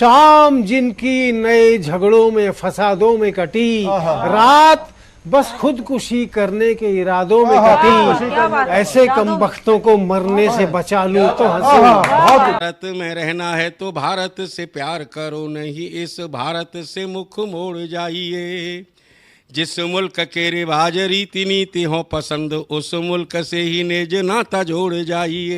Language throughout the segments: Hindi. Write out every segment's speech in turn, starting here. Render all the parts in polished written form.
शाम जिनकी नए झगड़ों में फसादों में कटी, रात बस खुदकुशी करने के इरादों में कटी, ऐसे कमबख्तों को मरने से बचा लूं तो हंसूं। भारत में रहना है तो भारत से प्यार करो, नहीं इस भारत से मुख मोड़ जाइए। जिस मुल्क के रिवाज रीति नीति हो पसंद, उस मुल्क से ही नेज नाता जोड़ जाइए।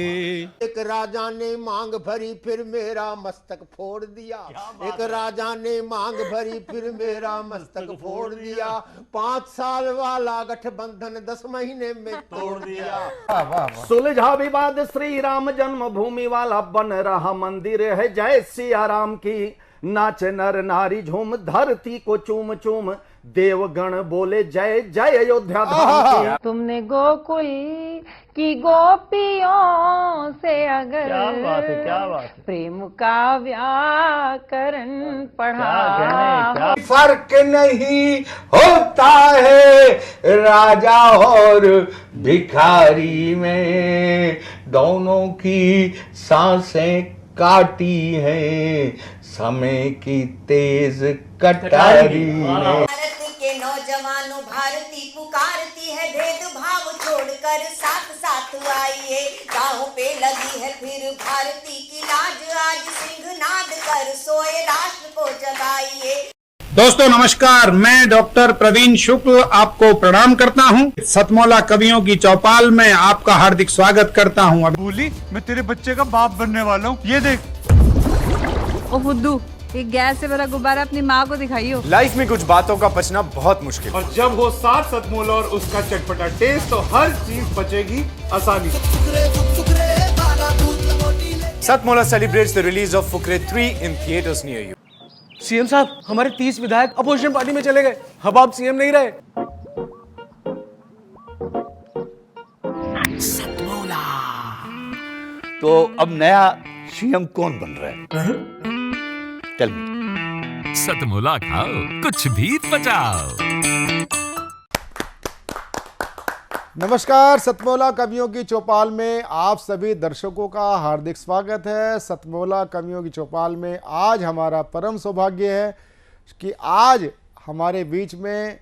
एक राजा ने मांग भरी फिर मेरा मस्तक फोड़ दिया। एक राजा ने मांग भरी फिर मेरा मस्तक फोड़ दिया। 5 साल वाला गठबंधन 10 महीने में तोड़ दिया। सुलझा विवाद श्री राम जन्मभूमि वाला, बन रहा मंदिर है जय सिया राम की। नाच नर नारी झूम धरती को चूम चूम, देवगण बोले जय जय अयोध्या धाम की। तुमने गोकुल की गोपियों से अगर क्या बात है। प्रेम का व्याकरण पढ़ा, फर्क नहीं होता है राजा और भिखारी में, दोनों की सांसें काटी हैं समय की तेज कटारी ने। भारत के नौजवानों भारती पुकारती है, भेदभाव छोड़कर साथ साथ आइए। गाँव पे लगी है फिर भारती की लाज, आज सिंहनाद कर सोए राष्ट्र को जगाइए। दोस्तों नमस्कार, मैं डॉक्टर प्रवीण शुक्ल आपको प्रणाम करता हूं। सतमौला कवियों की चौपाल में आपका हार्दिक स्वागत करता हूं। बोली मैं तेरे बच्चे का बाप बनने वाला हूं, ये देख। ओ फुद्दू, एक गैस से भरा गुब्बारा अपनी माँ को दिखाइयो। लाइफ में कुछ बातों का बचना बहुत मुश्किल, और जब हो साथ सतमोला और उसका चटपटा टेस्ट, तो हर चीज बचेगी आसानी से। Satmola celebrates the release of Fukre 3 in theaters near you. CM साहब, हमारे 30 विधायक अपोजिशन पार्टी में चले गए, अब आप सीएम नहीं रहे। सतमोला तो अब नया सीएम कौन बन रहा है? Tell me. सतमोला खाओ, कुछ भी बचाओ। नमस्कार, सतमौला कवियों की चौपाल में आप सभी दर्शकों का हार्दिक स्वागत है। सतमौला कवियों की चौपाल में आज हमारा परम सौभाग्य है कि आज हमारे बीच में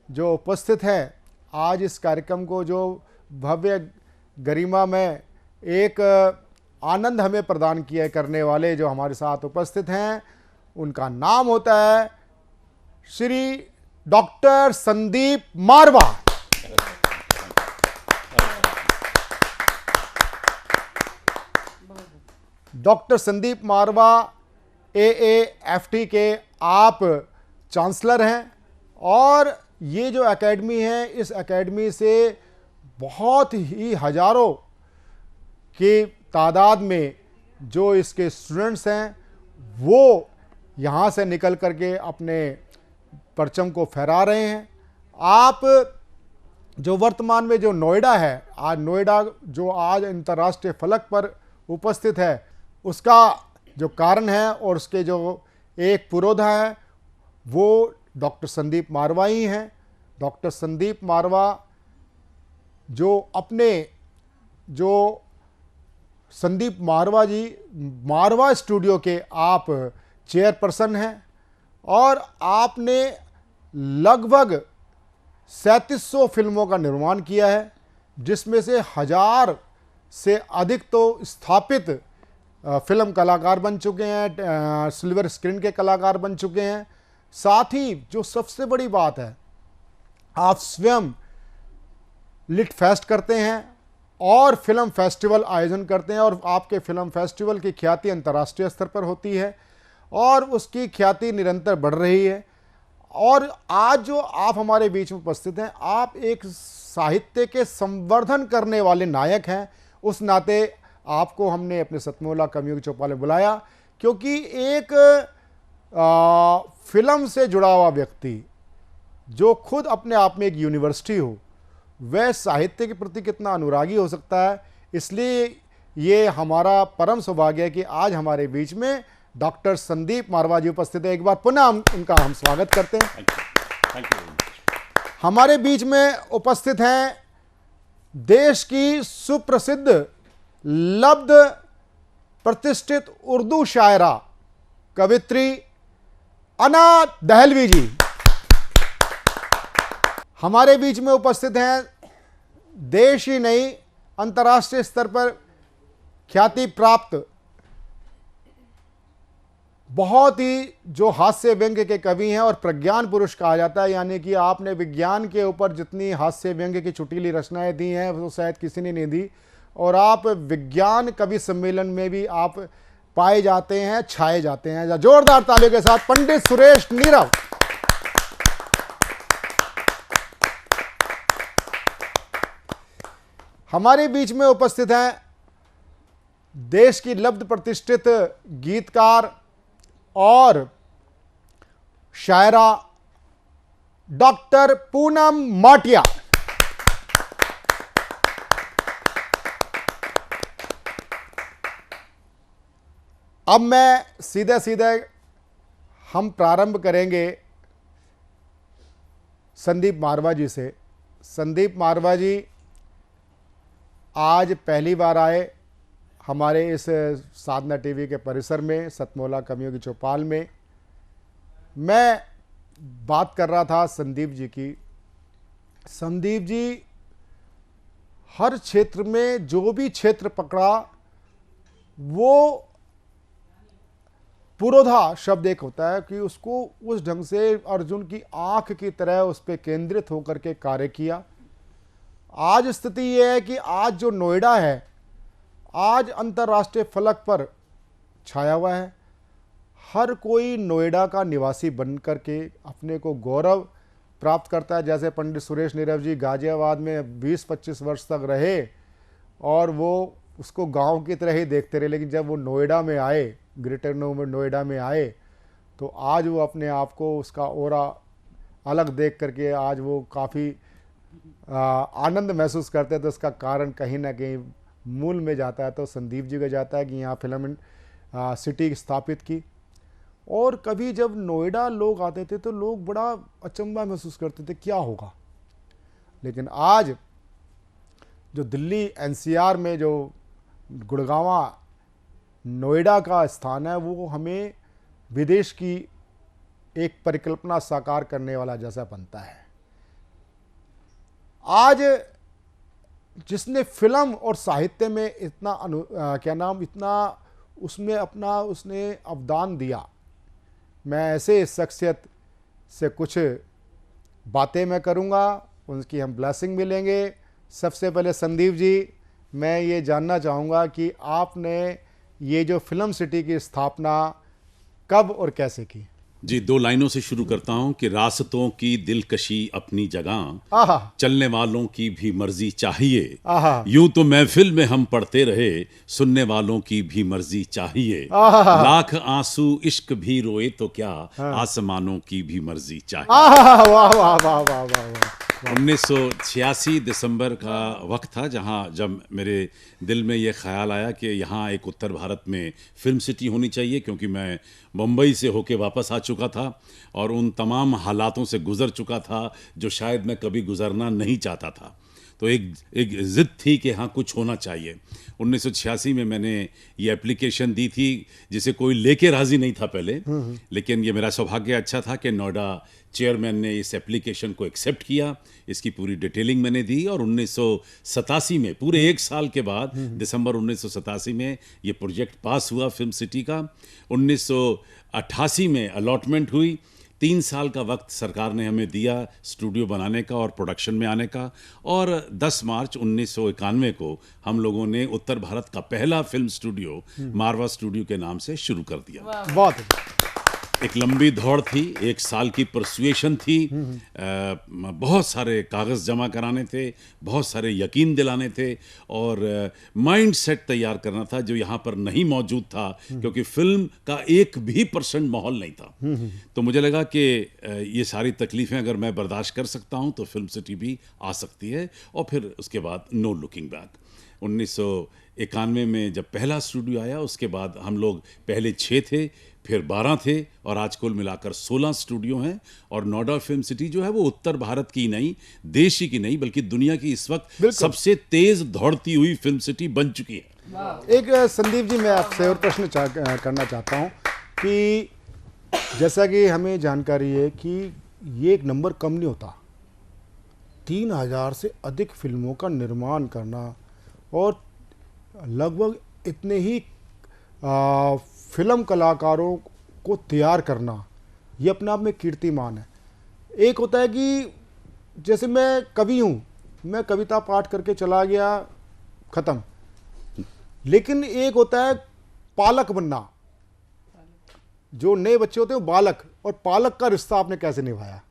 जो उपस्थित हैं, आज इस कार्यक्रम को जो भव्य गरिमा में एक आनंद हमें प्रदान किया करने वाले जो हमारे साथ उपस्थित हैं, उनका नाम होता है श्री डॉक्टर संदीप मारवा। डॉक्टर संदीप मारवा AAFT के आप चांसलर हैं, और ये जो एकेडमी है, इस एकेडमी से बहुत ही हजारों की तादाद में जो इसके स्टूडेंट्स हैं, वो यहाँ से निकल करके अपने परचम को फहरा रहे हैं। आप जो वर्तमान में जो नोएडा है, आज नोएडा जो आज अंतर्राष्ट्रीय फलक पर उपस्थित है, उसका जो कारण है और उसके जो एक पुरोधा है, वो डॉक्टर संदीप मारवा ही हैं। डॉक्टर संदीप मारवा जो अपने जो संदीप मारवा जी मारवा स्टूडियो के आप चेयरपर्सन हैं, और आपने लगभग 3700 फिल्मों का निर्माण किया है, जिसमें से 1000 से अधिक तो स्थापित फिल्म कलाकार बन चुके हैं, सिल्वर स्क्रीन के कलाकार बन चुके हैं। साथ ही जो सबसे बड़ी बात है, आप स्वयं लिट फेस्ट करते हैं और फिल्म फेस्टिवल आयोजन करते हैं, और आपके फिल्म फेस्टिवल की ख्याति अंतर्राष्ट्रीय स्तर पर होती है और उसकी ख्याति निरंतर बढ़ रही है। और आज जो आप हमारे बीच में उपस्थित हैं, आप एक साहित्य के संवर्धन करने वाले नायक हैं। उस नाते आपको हमने अपने सतमौला कवियों की चौपाल में बुलाया, क्योंकि एक फिल्म से जुड़ा हुआ व्यक्ति जो खुद अपने आप में एक यूनिवर्सिटी हो, वह साहित्य के प्रति कितना अनुरागी हो सकता है। इसलिए ये हमारा परम सौभाग्य है कि आज हमारे बीच में डॉक्टर संदीप मारवा जी उपस्थित है। एक बार पुनः उनका हम स्वागत करते हैं। हमारे बीच में उपस्थित हैं देश की सुप्रसिद्ध लब्ध प्रतिष्ठित उर्दू शायरा कवित्री अना दहलवी जी हमारे बीच में उपस्थित हैं। देश ही नहीं, अंतर्राष्ट्रीय स्तर पर ख्याति प्राप्त बहुत ही जो हास्य व्यंग्य के कवि हैं और प्रज्ञान पुरुष कहा जाता है, यानी कि आपने विज्ञान के ऊपर जितनी हास्य व्यंग्य की चुटीली रचनाएं दी हैं वो शायद किसी ने नहीं दी, और आप विज्ञान कवि सम्मेलन में भी आप पाए जाते हैं, छाए जाते हैं। जोरदार तालियों के साथ पंडित सुरेश नीरव। हमारे बीच में उपस्थित हैं देश की लब्ध प्रतिष्ठित गीतकार और शायरा डॉक्टर पूनम माटिया। अब मैं सीधे सीधे हम प्रारंभ करेंगे संदीप मारवा जी से। संदीप मारवा जी आज पहली बार आए हमारे इस साधना टीवी के परिसर में, सतमोला कवियों की चौपाल में। मैं बात कर रहा था संदीप जी की। संदीप जी हर क्षेत्र में जो भी क्षेत्र पकड़ा वो पुरोधा शब्द एक होता है कि उसको उस ढंग से अर्जुन की आंख की तरह उस पर केंद्रित होकर के कार्य किया। आज स्थिति यह है कि आज जो नोएडा है आज अंतर्राष्ट्रीय फलक पर छाया हुआ है। हर कोई नोएडा का निवासी बन करके अपने को गौरव प्राप्त करता है। जैसे पंडित सुरेश नीरव जी गाजियाबाद में 20-25 वर्ष तक रहे और वो उसको गांव की तरह ही देखते रहे, लेकिन जब वो नोएडा में आए, ग्रेटर नोएडा में आए, तो आज वो अपने आप को उसका ओरा अलग देख करके आज वो काफ़ी आनंद महसूस करते हैं। तो इसका कारण कहीं ना कहीं मूल में जाता है तो संदीप जी का जाता है कि यहाँ फिल्म सिटी स्थापित की। और कभी जब नोएडा लोग आते थे तो लोग बड़ा अचंभा महसूस करते थे क्या होगा, लेकिन आज जो दिल्ली एनसीआर में जो गुड़गांवा नोएडा का स्थान है वो हमें विदेश की एक परिकल्पना साकार करने वाला जैसा बनता है। आज जिसने फिल्म और साहित्य में इतना इतना उसमें अपना उसने अवदान दिया, मैं ऐसे शख्सियत से कुछ बातें मैं करूंगा, उनकी हम ब्लेसिंग मिलेंगे। सबसे पहले संदीप जी, मैं ये जानना चाहूँगा कि आपने ये जो फिल्म सिटी की स्थापना कब और कैसे की? जी, 2 लाइनों से शुरू करता हूं कि रास्तों की दिलकशी अपनी जगह, चलने वालों की भी मर्जी चाहिए। यूं तो महफिल में हम पढ़ते रहे, सुनने वालों की भी मर्जी चाहिए। लाख आंसू इश्क भी रोए तो क्या, आसमानों की भी मर्जी चाहिए। वाह वाह वाह वाह वाह वाह। 1986 दिसंबर का वक्त था जब मेरे दिल में ये ख्याल आया कि यहाँ एक उत्तर भारत में फिल्म सिटी होनी चाहिए, क्योंकि मैं मुंबई से होके वापस आ चुका था और उन तमाम हालातों से गुज़र चुका था जो शायद मैं कभी गुज़रना नहीं चाहता था। तो एक ज़िद थी कि हाँ कुछ होना चाहिए। 1986 में मैंने ये एप्लीकेशन दी थी जिसे कोई लेके राज़ी नहीं था पहले, लेकिन ये मेरा सौभाग्य अच्छा था कि नोएडा चेयरमैन ने इस एप्लीकेशन को एक्सेप्ट किया। इसकी पूरी डिटेलिंग मैंने दी और 1987 में, पूरे 1 साल के बाद, दिसंबर 1987 में ये प्रोजेक्ट पास हुआ फिल्म सिटी का। 1988 में अलॉटमेंट हुई। 3 साल का वक्त सरकार ने हमें दिया स्टूडियो बनाने का और प्रोडक्शन में आने का, और 10 मार्च 1991 को हम लोगों ने उत्तर भारत का पहला फिल्म स्टूडियो मारवा स्टूडियो के नाम से शुरू कर दिया। बहुत एक लंबी दौड़ थी, 1 साल की परसुएशन थी, बहुत सारे कागज़ जमा कराने थे, बहुत सारे यकीन दिलाने थे और माइंड सेट तैयार करना था जो यहाँ पर नहीं मौजूद था, क्योंकि फिल्म का 1% माहौल नहीं था। तो मुझे लगा कि ये सारी तकलीफ़ें अगर मैं बर्दाश्त कर सकता हूँ तो फिल्म सिटी भी आ सकती है। और फिर उसके बाद नो लुकिंग बैक। 1991 में जब पहला स्टूडियो आया, उसके बाद हम लोग पहले 6 थे, फिर 12 थे और आज कुल मिलाकर 16 स्टूडियो हैं। और नोएडा फिल्म सिटी जो है वो उत्तर भारत की नहीं, देश ही की नहीं, बल्कि दुनिया की इस वक्त सबसे तेज दौड़ती हुई फिल्म सिटी बन चुकी है। एक संदीप जी, मैं आपसे और प्रश्न करना चाहता हूँ कि जैसा कि हमें जानकारी है कि ये एक नंबर कम नहीं होता, 3000 से अधिक फिल्मों का निर्माण करना और लगभग इतने ही फिल्म कलाकारों को तैयार करना, ये अपने आप में कीर्तिमान है। एक होता है कि जैसे मैं कवि हूँ, मैं कविता पाठ करके चला गया, ख़त्म। लेकिन एक होता है पालक बनना, जो नए बच्चे होते हैं वो बालक, और पालक का रिश्ता आपने कैसे निभाया?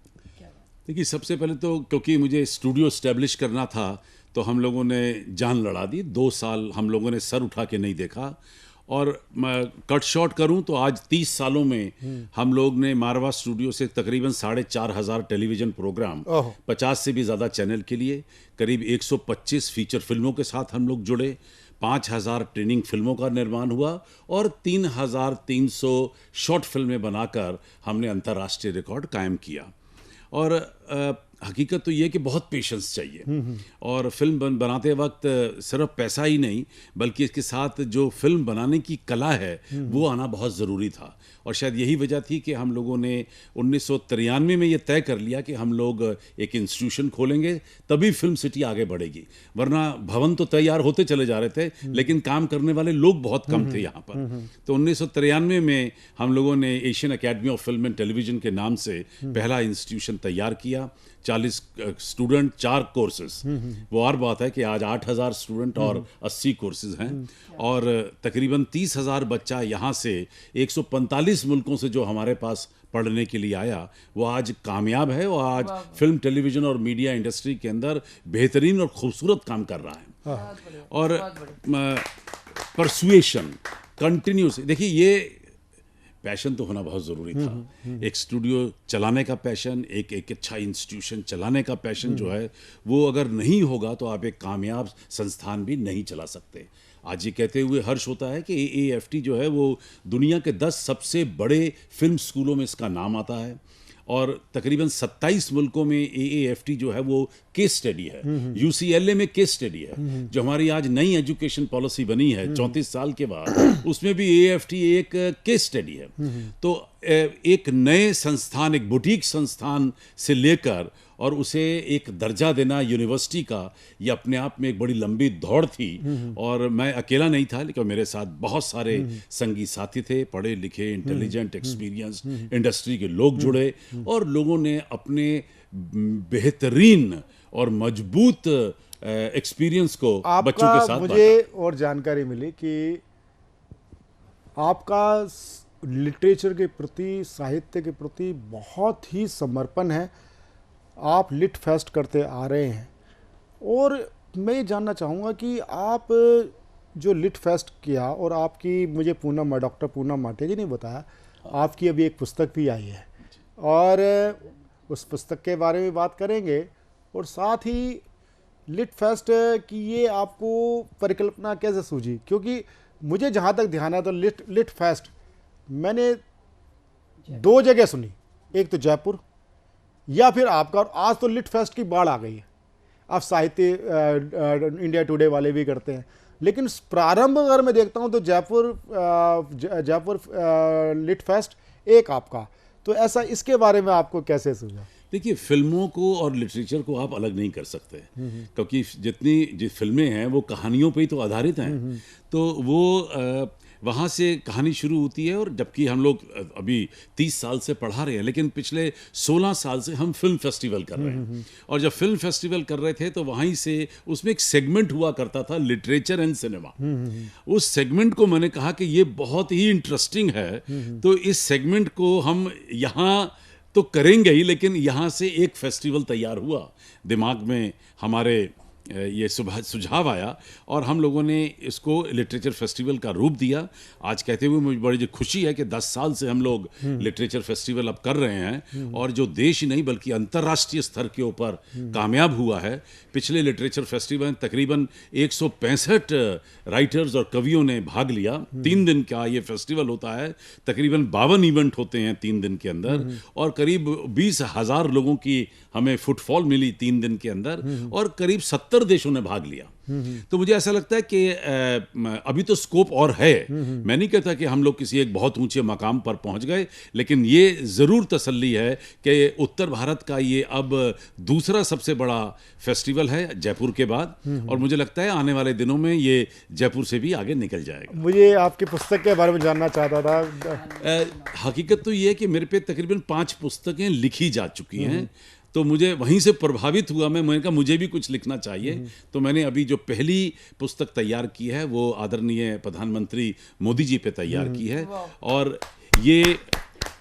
देखिए, सबसे पहले तो क्योंकि मुझे स्टूडियो इस्टेब्लिश करना था तो हम लोगों ने जान लड़ा दी। 2 साल हम लोगों ने सर उठा के नहीं देखा। और मैं कट शॉर्ट करूं तो आज 30 सालों में हम लोग ने मारवा स्टूडियो से तकरीबन 4,500 टेलीविज़न प्रोग्राम, 50 से भी ज़्यादा चैनल के लिए, करीब 125 फीचर फिल्मों के साथ हम लोग जुड़े, 5,000 ट्रेनिंग फिल्मों का निर्माण हुआ और 3,300 शॉर्ट फिल्में बनाकर हमने अंतर्राष्ट्रीय रिकॉर्ड कायम किया। और हकीकत तो ये कि बहुत पेशेंस चाहिए और फिल्म बनाते वक्त सिर्फ पैसा ही नहीं बल्कि इसके साथ जो फिल्म बनाने की कला है वो आना बहुत ज़रूरी था। और शायद यही वजह थी कि हम लोगों ने 1993 में ये तय कर लिया कि हम लोग एक इंस्टीट्यूशन खोलेंगे, तभी फिल्म सिटी आगे बढ़ेगी। वरना भवन तो तैयार होते चले जा रहे थे लेकिन काम करने वाले लोग बहुत कम थे यहाँ पर। तो 1993 में हम लोगों ने Asian academy of film and television के नाम से पहला इंस्टीट्यूशन तैयार किया। 40 स्टूडेंट, 4 कोर्सेज। वो और बात है कि आज 8,000 स्टूडेंट और 80 कोर्सेज हैं और तकरीबन 30,000 बच्चा यहाँ से 145 मुल्कों से जो हमारे पास पढ़ने के लिए आया वो आज कामयाब है और आज फिल्म, टेलीविज़न और मीडिया इंडस्ट्री के अंदर बेहतरीन और खूबसूरत काम कर रहा है। और परसुएशन कंटिन्यूस, देखिए ये पैशन तो होना बहुत ज़रूरी था। एक स्टूडियो चलाने का पैशन, एक अच्छा इंस्टीट्यूशन चलाने का पैशन जो है वो अगर नहीं होगा तो आप एक कामयाब संस्थान भी नहीं चला सकते। आज ये कहते हुए हर्ष होता है कि AAFT जो है वो दुनिया के 10 सबसे बड़े फिल्म स्कूलों में इसका नाम आता है और तकरीबन 27 मुल्कों में AAFT जो है वो केस स्टडी है। UCLA में केस स्टडी है। जो हमारी आज नई एजुकेशन पॉलिसी बनी है 34 साल के बाद, उसमें भी AAFT एक केस स्टडी है। तो एक नए संस्थान, एक बुटीक संस्थान से लेकर और उसे एक दर्जा देना यूनिवर्सिटी का, ये अपने आप में एक बड़ी लंबी दौड़ थी। और मैं अकेला नहीं था लेकिन मेरे साथ बहुत सारे संगी साथी थे, पढ़े लिखे, इंटेलिजेंट, एक्सपीरियंस इंडस्ट्री के लोग जुड़े और लोगों ने अपने बेहतरीन और मजबूत एक्सपीरियंस को बच्चों के साथ मुझे और जानकारी मिली कि आपका लिटरेचर के प्रति, साहित्य के प्रति बहुत ही समर्पण है। आप लिट फेस्ट करते आ रहे हैं और मैं ये जानना चाहूँगा कि आप जो लिट फेस्ट किया और आपकी, मुझे डॉक्टर पूनम माटे जी ने बताया आपकी अभी एक पुस्तक भी आई है और उस पुस्तक के बारे में बात करेंगे। और साथ ही लिट फेस्ट की ये आपको परिकल्पना कैसे सूझी? क्योंकि मुझे जहाँ तक ध्यान है तो लिट फेस्ट मैंने 2 जगह सुनी, एक तो जयपुर या फिर आपका, और आज तो लिट फेस्ट की बाढ़ आ गई है। अब साहित्य इंडिया टुडे वाले भी करते हैं, लेकिन प्रारंभ अगर मैं देखता हूं तो जयपुर लिट फेस्ट एक आपका, तो ऐसा इसके बारे में आपको कैसे सूझा? देखिए, फिल्मों को और लिटरेचर को आप अलग नहीं कर सकते क्योंकि जितनी फिल्में हैं वो कहानियों पे ही तो आधारित हैं। तो वो वहाँ से कहानी शुरू होती है और जबकि हम लोग अभी 30 साल से पढ़ा रहे हैं लेकिन पिछले 16 साल से हम फिल्म फेस्टिवल कर रहे हैं। और जब फिल्म फेस्टिवल कर रहे थे तो वहीं से उसमें एक सेगमेंट हुआ करता था, लिटरेचर एंड सिनेमा। उस सेगमेंट को मैंने कहा कि ये बहुत ही इंटरेस्टिंग है, तो इस सेगमेंट को हम यहाँ तो करेंगे ही, लेकिन यहाँ से एक फेस्टिवल तैयार हुआ। दिमाग में हमारे ये सुझाव आया और हम लोगों ने इसको लिटरेचर फेस्टिवल का रूप दिया। आज कहते हुए मुझे बड़ी खुशी है कि 10 साल से हम लोग लिटरेचर फेस्टिवल अब कर रहे हैं और जो देश ही नहीं बल्कि अंतर्राष्ट्रीय स्तर के ऊपर कामयाब हुआ है। पिछले लिटरेचर फेस्टिवल तकरीबन 165 राइटर्स और कवियों ने भाग लिया। 3 दिन का ये फेस्टिवल होता है, तकरीबन 52 इवेंट होते हैं 3 दिन के अंदर और करीब 20,000 लोगों की हमें फुटफॉल मिली 3 दिन के अंदर और करीब 70 70 देशों ने भाग लिया। तो मुझे ऐसा लगता है कि अभी तो स्कोप और है। मैं नहीं कहता कि हम लोग किसी एक बहुत ऊंचे मकाम पर पहुंच गए, लेकिन ये ज़रूर तसल्ली है कि उत्तर भारत का ये अब दूसरा सबसे बड़ा फेस्टिवल है जयपुर के बाद, और मुझे लगता है आने वाले दिनों में ये जयपुर से भी आगे निकल जाएगा। मुझे आपकी पुस्तक के बारे में जानना चाहता था। हकीकत तो ये है कि मेरे पे तकरीबन 5 पुस्तकें लिखी जा चुकी हैं, तो मुझे वहीं से प्रभावित हुआ। मैंने कहा मुझे भी कुछ लिखना चाहिए, तो मैंने अभी जो पहली पुस्तक तैयार की है वो आदरणीय प्रधानमंत्री मोदी जी पे तैयार की है, और ये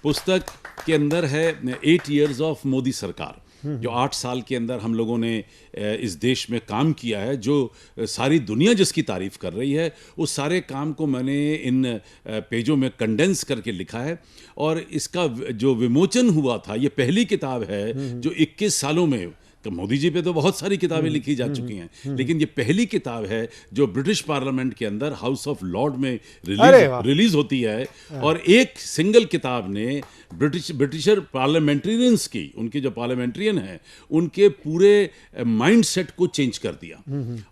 पुस्तक के अंदर है 8 years ऑफ मोदी सरकार, जो 8 साल के अंदर हम लोगों ने इस देश में काम किया है, जो सारी दुनिया जिसकी तारीफ कर रही है, उस सारे काम को मैंने इन पेजों में कंडेंस करके लिखा है। और इसका जो विमोचन हुआ था, ये पहली किताब है जो 21 सालों में, तो मोदी जी पे तो बहुत सारी किताबें लिखी जा चुकी हैं, लेकिन ये पहली किताब है जो ब्रिटिश पार्लियामेंट के अंदर हाउस ऑफ लॉर्ड में रिलीज होती है, और एक सिंगल किताब ने ब्रिटिशर पार्लियामेंटेरियंस की, उनके जो पार्लियामेंटेरियन हैं, उनके पूरे माइंडसेट को चेंज कर दिया।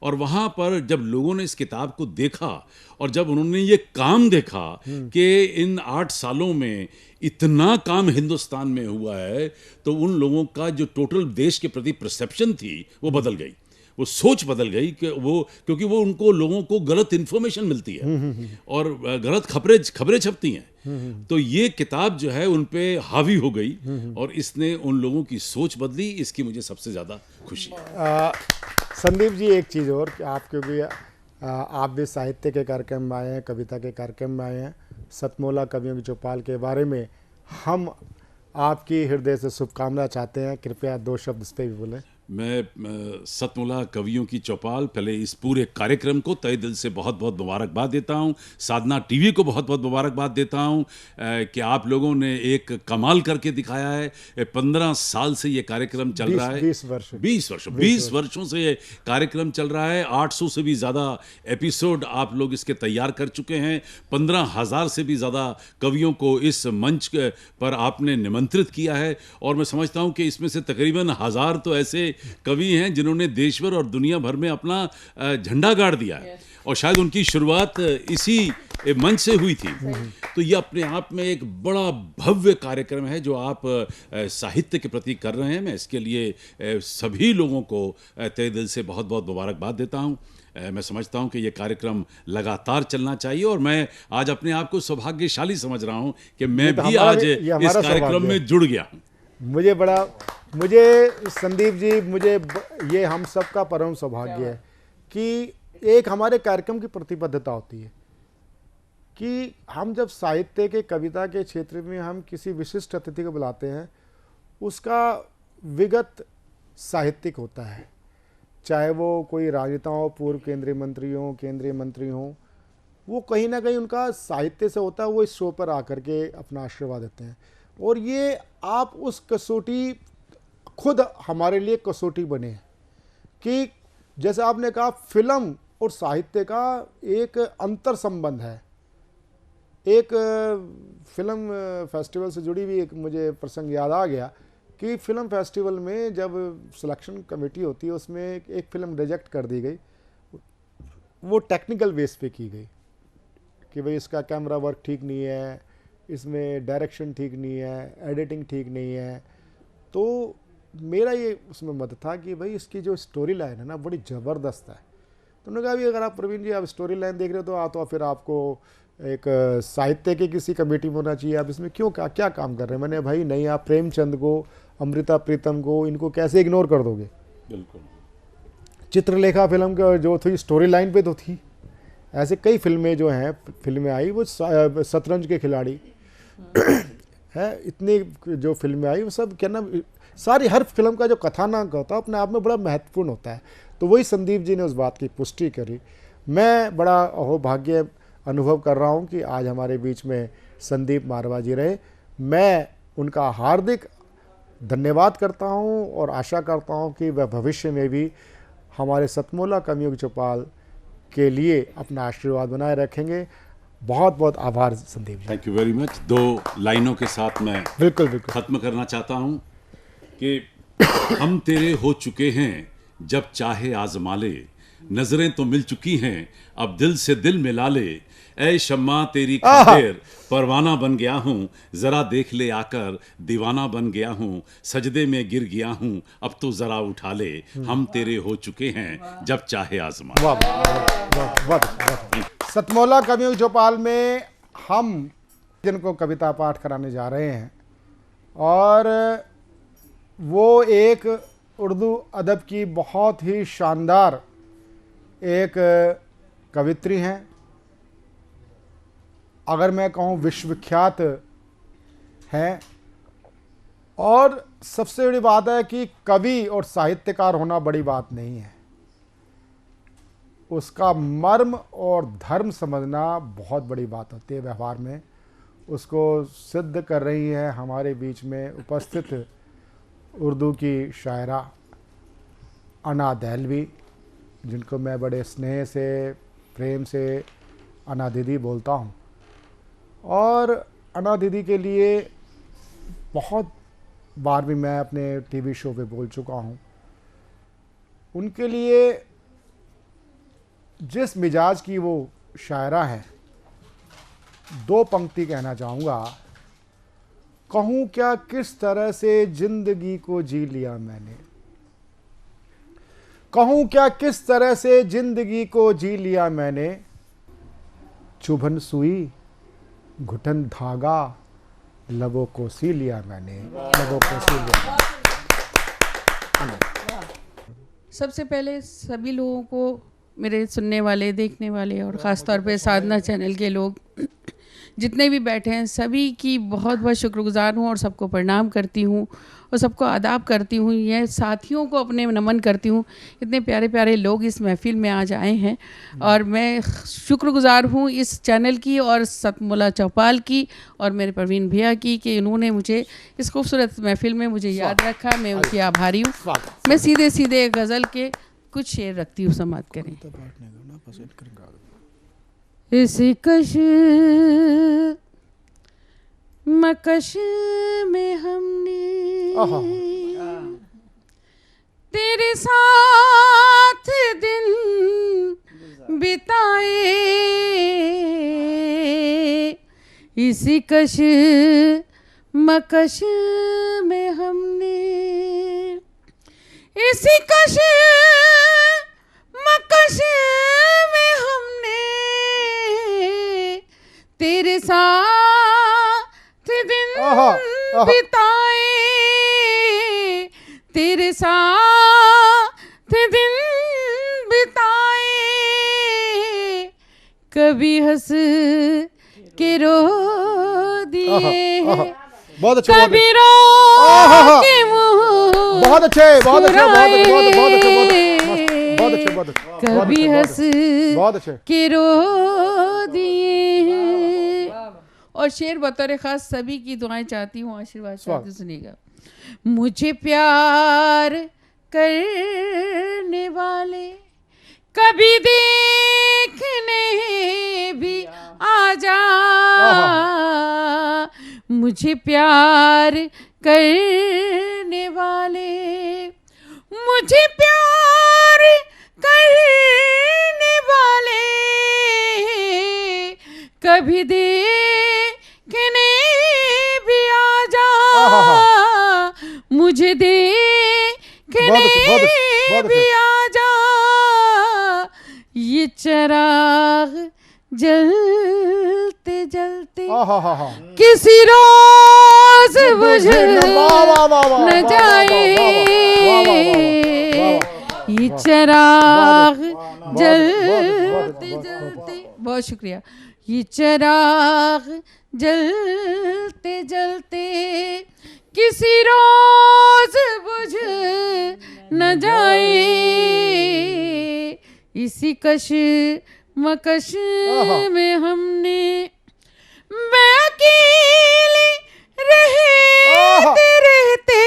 और वहाँ पर जब लोगों ने इस किताब को देखा और जब उन्होंने ये काम देखा कि इन 8 सालों में इतना काम हिंदुस्तान में हुआ है, तो उन लोगों का जो टोटल देश के प्रति परसेप्शन थी वो बदल गई, वो सोच बदल गई कि क्योंकि वो उनको लोगों को गलत इन्फॉर्मेशन मिलती है और गलत खबरें छपती हैं। तो ये किताब जो है उन पे हावी हो गई और इसने उन लोगों की सोच बदली। इसकी मुझे सबसे ज़्यादा खुशी है। संदीप जी, एक चीज़ और, आप क्योंकि आप भी साहित्य के कार्यक्रम में आए हैं, कविता के कार्यक्रम में आए हैं, सतमोला कवियों की चौपाल के बारे में हम आपकी हृदय से शुभकामना चाहते हैं। कृपया 2 शब्द इस पर भी बोलें। मैं सतमोला कवियों की चौपाल, पहले इस पूरे कार्यक्रम को तहे दिल से बहुत बहुत मुबारकबाद देता हूं। साधना टीवी को बहुत बहुत मुबारकबाद देता हूं कि आप लोगों ने एक कमाल करके दिखाया है। 15 साल से ये कार्यक्रम चल रहा है, 20 वर्षों से ये कार्यक्रम चल रहा है। 800 से भी ज़्यादा एपिसोड आप लोग इसके तैयार कर चुके हैं। 15,000 से भी ज़्यादा कवियों को इस मंच पर आपने निमंत्रित किया है, और मैं समझता हूँ कि इसमें से तकरीबन 1000 तो ऐसे कवि हैं जिन्होंने देश भर और दुनिया भर में अपना झंडा गाड़ दिया है, और शायद उनकी शुरुआत इसी मंच से हुई थी। तो ये अपने आप में एक बड़ा भव्य कार्यक्रम है जो आप साहित्य के प्रति कर रहे हैं। मैं इसके लिए सभी लोगों को तहे दिल से बहुत बहुत मुबारकबाद देता हूँ। मैं समझता हूँ कि ये कार्यक्रम लगातार चलना चाहिए, और मैं आज अपने आप को सौभाग्यशाली समझ रहा हूँ कि मैं भी आज इस कार्यक्रम में जुड़ गया हूँ। मुझे संदीप जी, ये हम सब का परम सौभाग्य है कि एक हमारे कार्यक्रम की प्रतिबद्धता होती है कि हम जब साहित्य के, कविता के क्षेत्र में हम किसी विशिष्ट अतिथि को बुलाते हैं, उसका विगत साहित्यिक होता है, चाहे वो कोई राजनेता हो, पूर्व केंद्रीय मंत्री हो, वो कहीं ना कहीं उनका साहित्य से होता है, वो इस शो पर आकर के अपना आशीर्वाद देते हैं। और ये आप उस कसौटी, खुद हमारे लिए कसौटी बने हैं कि जैसे आपने कहा, फिल्म और साहित्य का एक अंतर संबंध है। एक फिल्म फेस्टिवल से जुड़ी भी एक मुझे प्रसंग याद आ गया कि फिल्म फेस्टिवल में जब सिलेक्शन कमेटी होती है, उसमें एक फिल्म रिजेक्ट कर दी गई, वो टेक्निकल बेस पे की गई कि भाई इसका कैमरा वर्क ठीक नहीं है, इसमें डायरेक्शन ठीक नहीं है, एडिटिंग ठीक नहीं है। तो मेरा ये उसमें मत था कि भाई इसकी जो स्टोरी लाइन है ना, बड़ी ज़बरदस्त है। तो उन्होंने कहा भी अगर आप प्रवीण जी आप स्टोरी लाइन देख रहे हो तो फिर आपको एक साहित्य की किसी कमेटी में होना चाहिए, आप इसमें क्यों क्या काम कर रहे हैं। मैंने भाई नहीं, आप प्रेमचंद को, अमृता प्रीतम को, इनको कैसे इग्नोर कर दोगे। बिल्कुल। चित्रलेखा फिल्म का जो थी स्टोरी लाइन पे तो थी, ऐसे कई फिल्में जो हैं, फिल्में आई, वो शतरंज के खिलाड़ी है, इतनी जो फिल्में आई वो सब क्या ना, सारी हर फिल्म का जो कथानक होता है अपने आप में बड़ा महत्वपूर्ण होता है। तो वही संदीप जी ने उस बात की पुष्टि करी। मैं बड़ा अहोभाग्य अनुभव कर रहा हूँ कि आज हमारे बीच में संदीप मारवा जी रहे। मैं उनका हार्दिक धन्यवाद करता हूँ और आशा करता हूँ कि वह भविष्य में भी हमारे सतमोला कवियों की चौपाल के लिए अपना आशीर्वाद बनाए रखेंगे। बहुत बहुत आभार Sandeep ji. Thank you very much. 2 लाइनों के साथ मैं बिल्कुल खत्म करना चाहता हूँ कि हम तेरे हो चुके हैं जब चाहे आजमा ले, नजरें तो मिल चुकी हैं अब दिल से दिल मिला ले। ऐ शम्मा तेरी खातिर परवाना बन गया हूँ, जरा देख ले आकर दीवाना बन गया हूँ। सजदे में गिर गया हूँ अब तो जरा उठा ले, हम तेरे हो चुके हैं जब चाहे आजमा। वाह वाह वाह। सतमौला कवियों की चौपाल में हम जिनको कविता पाठ कराने जा रहे हैं, और वो एक उर्दू अदब की बहुत ही शानदार एक कवित्री हैं। अगर मैं कहूँ विश्वविख्यात हैं। और सबसे बड़ी बात है कि कवि और साहित्यकार होना बड़ी बात नहीं है, उसका मर्म और धर्म समझना बहुत बड़ी बात होती है व्यवहार में। उसको सिद्ध कर रही है हमारे बीच में उपस्थित उर्दू की शायरा अना दहलवी, जिनको मैं बड़े स्नेह से प्रेम से अना दीदी बोलता हूँ। और अना दीदी के लिए बहुत बार भी मैं अपने टीवी शो पे बोल चुका हूँ। उनके लिए जिस मिजाज की वो शायरा है, दो पंक्ति कहना चाहूँगा। कहूँ क्या किस तरह से जिंदगी को जी लिया मैंने, कहूँ क्या किस तरह से जिंदगी को जी लिया मैंने। चुभन सुई घुटन धागा लबों को सी लिया मैंने, लबों को सी लिया। सबसे पहले सभी लोगों को, मेरे सुनने वाले, देखने वाले और ख़ास तौर पे साधना चैनल के लोग जितने भी बैठे हैं, सभी की बहुत बहुत शुक्रगुजार हूँ और सबको प्रणाम करती हूँ और सबको आदाब करती हूँ। यह साथियों को अपने नमन करती हूँ। इतने प्यारे प्यारे लोग इस महफिल में आज आए हैं और मैं शुक्रगुजार हूँ इस चैनल की और सतमौला चौपाल की और मेरे प्रवीण भैया की कि उन्होंने मुझे इस खूबसूरत महफिल में मुझे याद रखा। मैं उनकी आभारी हूँ। मैं सीधे सीधे गज़ल के कुछ शेर रखती हूँ, समाप्त करें। इस कश मकश में हमने तेरे साथ दिन बिताए, इसी कश मकश में हमने, इसी कश मकश में हमने तेरे साथ दिन बिताए, तेरे साथ दिन बिताए। कभी हंस के रो दिए, बहुत अच्छे, कभी रो के मुँह बहुत अच्छे, बहुत अच्छे, बहुत अच्छे, बहुत अच्छे, कभी हंस बहुत अच्छे के रो दिए। और शेर बतौर खास सभी की दुआएं चाहती हूँ, आशीर्वाद चाहती हूँ, सुनिएगा। मुझे प्यार करने वाले कभी देखने भी आ जा, मुझे प्यार करने वाले, मुझे प्यार करने वाले कभी देखने भी आ जा, मुझे देखने भी आ जा। ये चिराग जलते जलते किसी रोज बुझ न जाए, ये चिराग जलते जलते, बहुत शुक्रिया, ये चिराग जलते जलते किसी रोज बुझ न जाए, इसी कश मकश में हमने मैं अकेले रहते रहते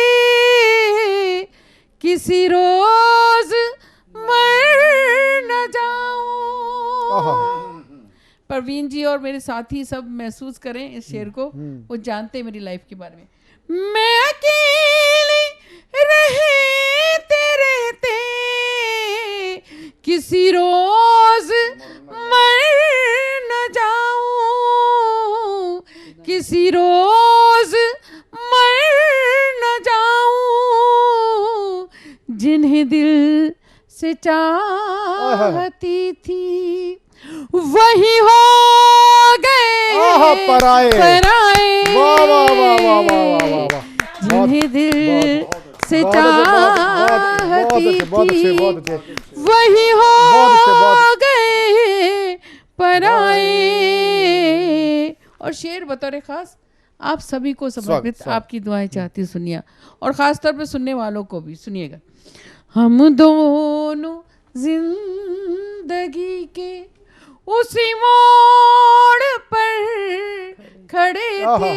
किसी रोज मर न जाऊं। प्रवीण जी और मेरे साथी सब महसूस करें इस शेर को, वो जानते हैं मेरी लाइफ के बारे में। मैं अकेले रहते रहते जिन्हें दिल से चाहती थी वही हो गए पराए। वाह वाह वाह वाह वाह वाह वाह वाह। जिन्हें दिल से चाहती थी वही हो गए पराए। और शेर बतौर खास आप सभी को समर्पित आपकी दुआएं चाहती सुनिए, और खास तौर पे सुनने वालों को भी सुनिएगा। हम दोनों जिंदगी के उसी मोड़ पर खड़े थे,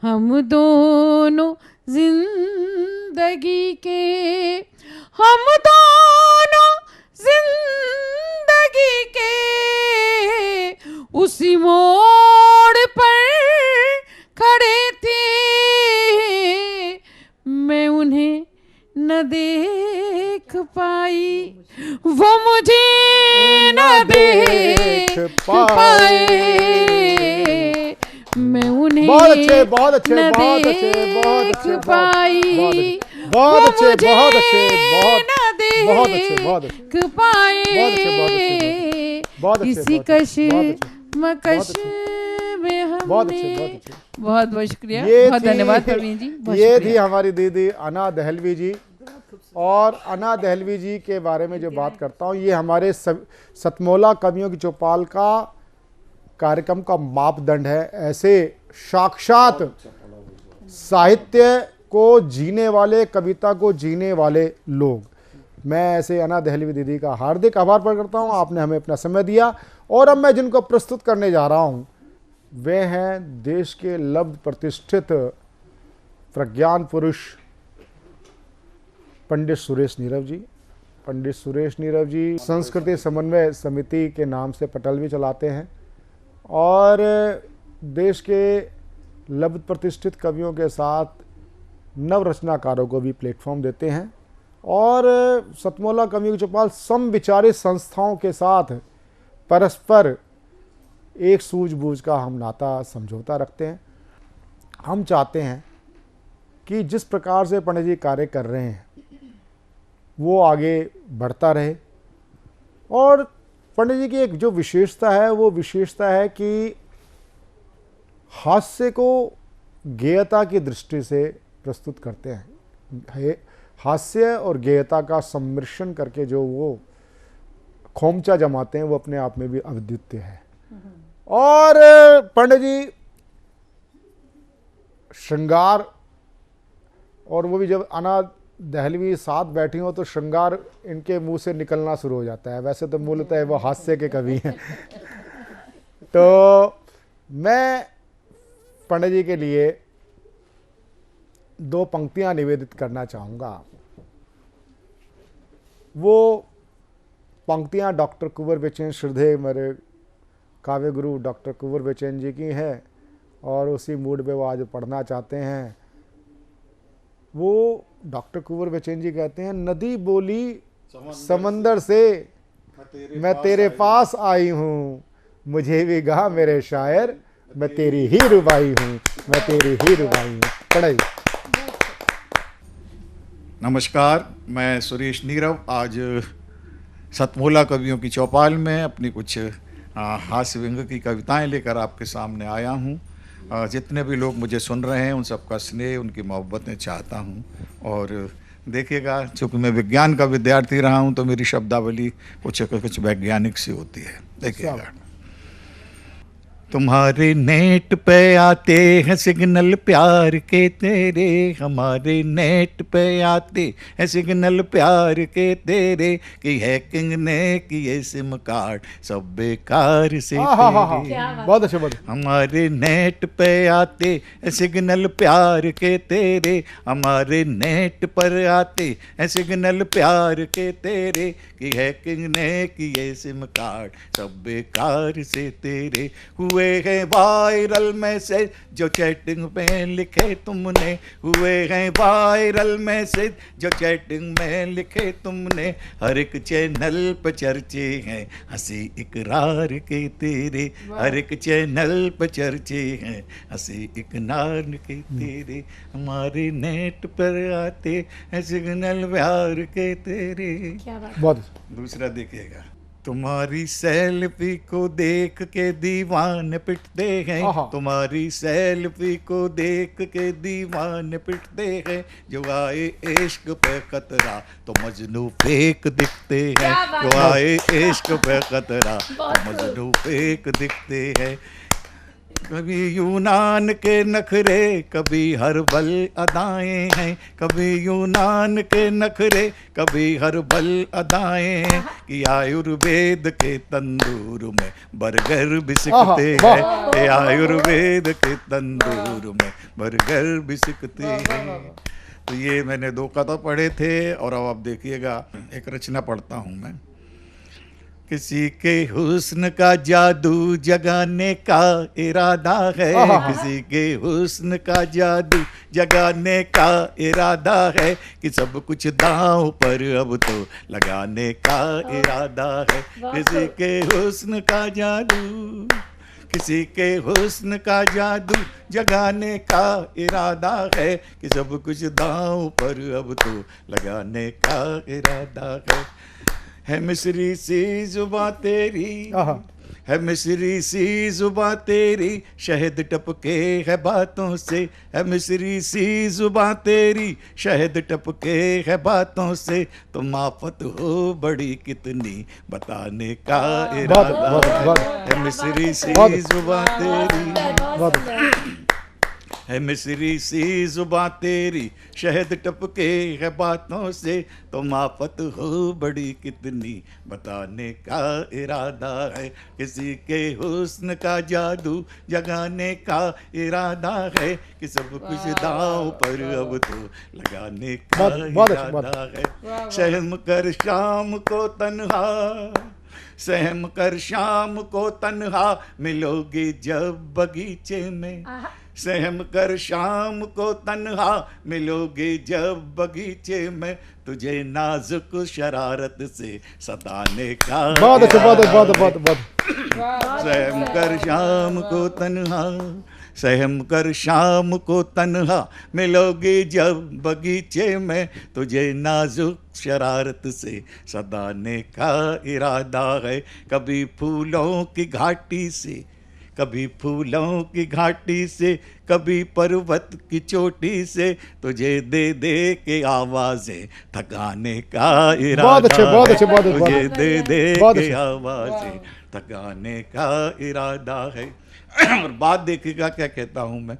हम दोनों जिंदगी के, हम दोनों जिंदगी के उसी मोड़ पर खड़े थे। मैं उन्हें न देख पाई, वो मुझे न देख पाए। मैं उन्हें बहुत अच्छे, बहुत अच्छे, न बहुत अच्छे, बहुत देख अच्छे, पाई, बहुत अच्छे, वो मुझे बहुत अच्छे, न देख बहुत अच्छे, बहुत अच्छे, पाए। बहुत अच्छे, बहुत अच्छे, बहुत अच्छे, इसी बहुत अच्छे, कश्मकश में बहुत हमने अच्छे, बहुत अच्छे। बहुत बहुत शुक्रिया, ये बहुत थी- धन्यवाद प्रवीण जी, बहुत ये थी शुक्रिया। हमारी दीदी अना दहलवी जी। और अना दहलवी जी के बारे में जो बात करता हूँ, ये हमारे सतमोला कवियों की चौपाल का कार्यक्रम का मापदंड है। ऐसे साक्षात साहित्य को जीने वाले, कविता को जीने वाले लोग। मैं ऐसे अना दहलवी दीदी का हार्दिक आभार प्रकट करता हूँ, आपने हमें अपना समय दिया। और अब मैं जिनको प्रस्तुत करने जा रहा हूँ वे हैं देश के लब्ध प्रतिष्ठित प्रज्ञान पुरुष पंडित सुरेश नीरव जी। पंडित सुरेश नीरव जी संस्कृति समन्वय समिति के नाम से पटल भी चलाते हैं और देश के लब्ध प्रतिष्ठित कवियों के साथ नव रचनाकारों को भी प्लेटफॉर्म देते हैं। और सतमोला कवियों की चौपाल समविचारी संस्थाओं के साथ परस्पर एक सूझबूझ का हम नाता समझौता रखते हैं। हम चाहते हैं कि जिस प्रकार से पंडित जी कार्य कर रहे हैं वो आगे बढ़ता रहे। और पंडित जी की एक जो विशेषता है वो विशेषता है कि हास्य को गेयता की दृष्टि से प्रस्तुत करते हैं। हास्य और गेयता का सम्मिश्रण करके जो वो खोमचा जमाते हैं वो अपने आप में भी अद्वितीय है। और पंडित जी श्रृंगार, और वो भी जब अना दहलवी साथ बैठी हो तो श्रृंगार इनके मुंह से निकलना शुरू हो जाता है। वैसे तो मूलतः वो हास्य के कवि हैं। तो मैं पंडित जी के लिए दो पंक्तियां निवेदित करना चाहूँगा। वो पंक्तियां डॉक्टर कुंवर बेचैन, श्रद्धेय मेरे काव्य गुरु डॉक्टर कुंवर बेचैन जी की हैं और उसी मूड में वो आज पढ़ना चाहते हैं। वो डॉक्टर कुंवर बेचैन जी कहते हैं, नदी बोली समंदर से मैं तेरे पास आई हूँ, मुझे भी गा मेरे शायर मैं तेरी ही रुबाई हूँ, मैं तेरी ही रुबाई हूँ। पढ़ाई। नमस्कार, मैं सुरेश नीरव आज सतमोला कवियों की चौपाल में अपनी कुछ हास्य व्यंग की कविताएं लेकर आपके सामने आया हूं। जितने भी लोग मुझे सुन रहे हैं उन सबका स्नेह, उनकी मोहब्बतें चाहता हूं। और देखिएगा, चूँकि मैं विज्ञान का विद्यार्थी रहा हूं तो मेरी शब्दावली कुछ वैज्ञानिक सी होती है। देखिएगा, तुम्हारे नेट पे आते हैं सिग्नल प्यार के तेरे, हमारे नेट पे आते हैं सिग्नल प्यार के तेरे, कि हैकिंग ने किए सिम कार्ड सब बेकार से तेरे। बहुत अच्छे, बहुत। हमारे नेट पे आते हैं सिग्नल प्यार के तेरे, हमारे नेट पर आते हैं सिग्नल प्यार के तेरे, कि हैकिंग ने किए सिम कार्ड सब बेकार से तेरे। हुए हुए हैं वायरल मैसेज जो चैटिंग में लिखे तुमने, हुए हैं वायरल मैसेज जो चैटिंग में लिखे तुमने। हर एक चैनल पे चर्चे हैं हंसी इकरार के तेरे, हर एक चैनल पे चर्चे हैं हंसी इकरार के तेरे। हमारे नेट पर आते हैं सिग्नल प्यार के तेरे। बहुत दूसरा देखिएगा, तुम्हारी सेल्फी को देख के दीवाने पिटते हैं, तुम्हारी सेल्फी को देख के दीवाने पिटते हैं। जो आए इश्क पे खतरा तो मजनू फेक दिखते हैं, जो आए इश्क पे खतरा तो मजनू फेक दिखते हैं। कभी यूनान के नखरे कभी हर्बल अदाएं हैं, कभी यूनान के नखरे कभी हर्बल अदाएं हैं। कि आयुर्वेद के तंदूर में बर्गर भी सिकते हैं, कि आयुर्वेद के तंदूर में बर्गर भी सिकते हैं। तो ये मैंने 2 कथा पढ़े थे और अब आप देखिएगा एक रचना पढ़ता हूँ मैं। किसी के हुस्न का जादू जगाने का इरादा है, किसी के हुस्न का जादू जगाने का इरादा है। कि सब कुछ दांव पर अब तो लगाने का इरादा है। किसी के हुस्न का जादू, किसी के हुस्न का जादू जगाने का इरादा है। कि सब कुछ दांव पर अब तो लगाने का इरादा है मिस्री सी जुबां तेरी, है मिस्री सी जुबां तेरी, शहद टपके है बातों से। है मिस्री सी जुबां तेरी, शहद टपके है बातों से। तुम आफत हो बड़ी कितनी बताने का इरादा है मिस्री सी जुबां तेरी, है मिस्री सी जुबां तेरी, शहद टपके है बातों से। तुम आफत हो बड़ी कितनी बताने का इरादा है। किसी के हुस्न का जादू जगाने का इरादा है। कि सब कुछ दांव पर अब तो लगाने का इरादा है। सहम कर शाम को तन्हा, सहम कर शाम को तन्हा मिलोगी जब बगीचे में। सहम कर शाम को तन्हा मिलोगे जब बगीचे में। तुझे नाजुक शरारत से सताने का सहम कर शाम को तन्हा, सहम कर शाम को तन्हा मिलोगे जब बगीचे में। तुझे नाजुक शरारत से सताने का इरादा है। कभी फूलों की घाटी से, कभी फूलों की घाटी से, कभी पर्वत की चोटी से। तुझे दे दे के आवाजें थकाने का इरादा है। तुझे दे दे के आवाजें थकाने का इरादा है। और बात देखिएगा क्या कहता हूँ मैं।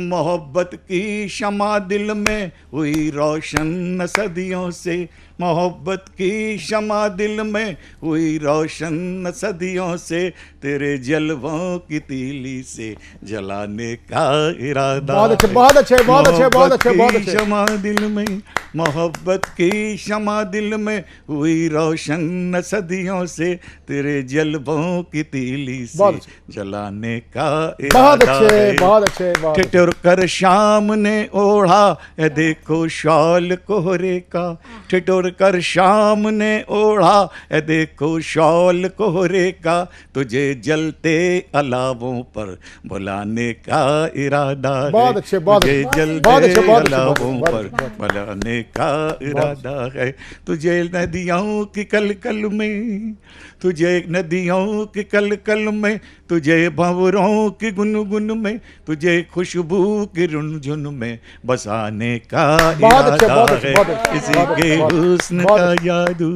मोहब्बत की शमा दिल में हुई रोशन सदियों से, मोहब्बत की शमा दिल में हुई रोशन सदियों से। तेरे जलवों की तीली से जलाने का इरादा। बहुत अच्छे, बहुत अच्छे, बहुत अच्छे, बहुत अच्छे। शमा दिल में, मोहब्बत की शमा दिल में हुई रोशन सदियों से। तेरे जलवों की तीली से जलाने का बहुत अच्छे, बहुत अच्छे। ठिठुर कर शाम ने ओढ़ा है देखो शॉल कोहरे का। ठिठुर कर शाम ने ओढ़ा है देखो शॉल कोहरे का। तुझे जलते अलावों पर बुलाने का इरादा है। बहुत अच्छे, बहुत तुझे जलते अलावों पर बुलाने का इरादा है। तुझे नदियों की कलकल में, तुझे नदियों की कलकल में, तुझे भंवरों की गुनगुन में, तुझे खुशबू की रुनझुन में बसाने का इरादा है। किसी के हुस्न का जादू,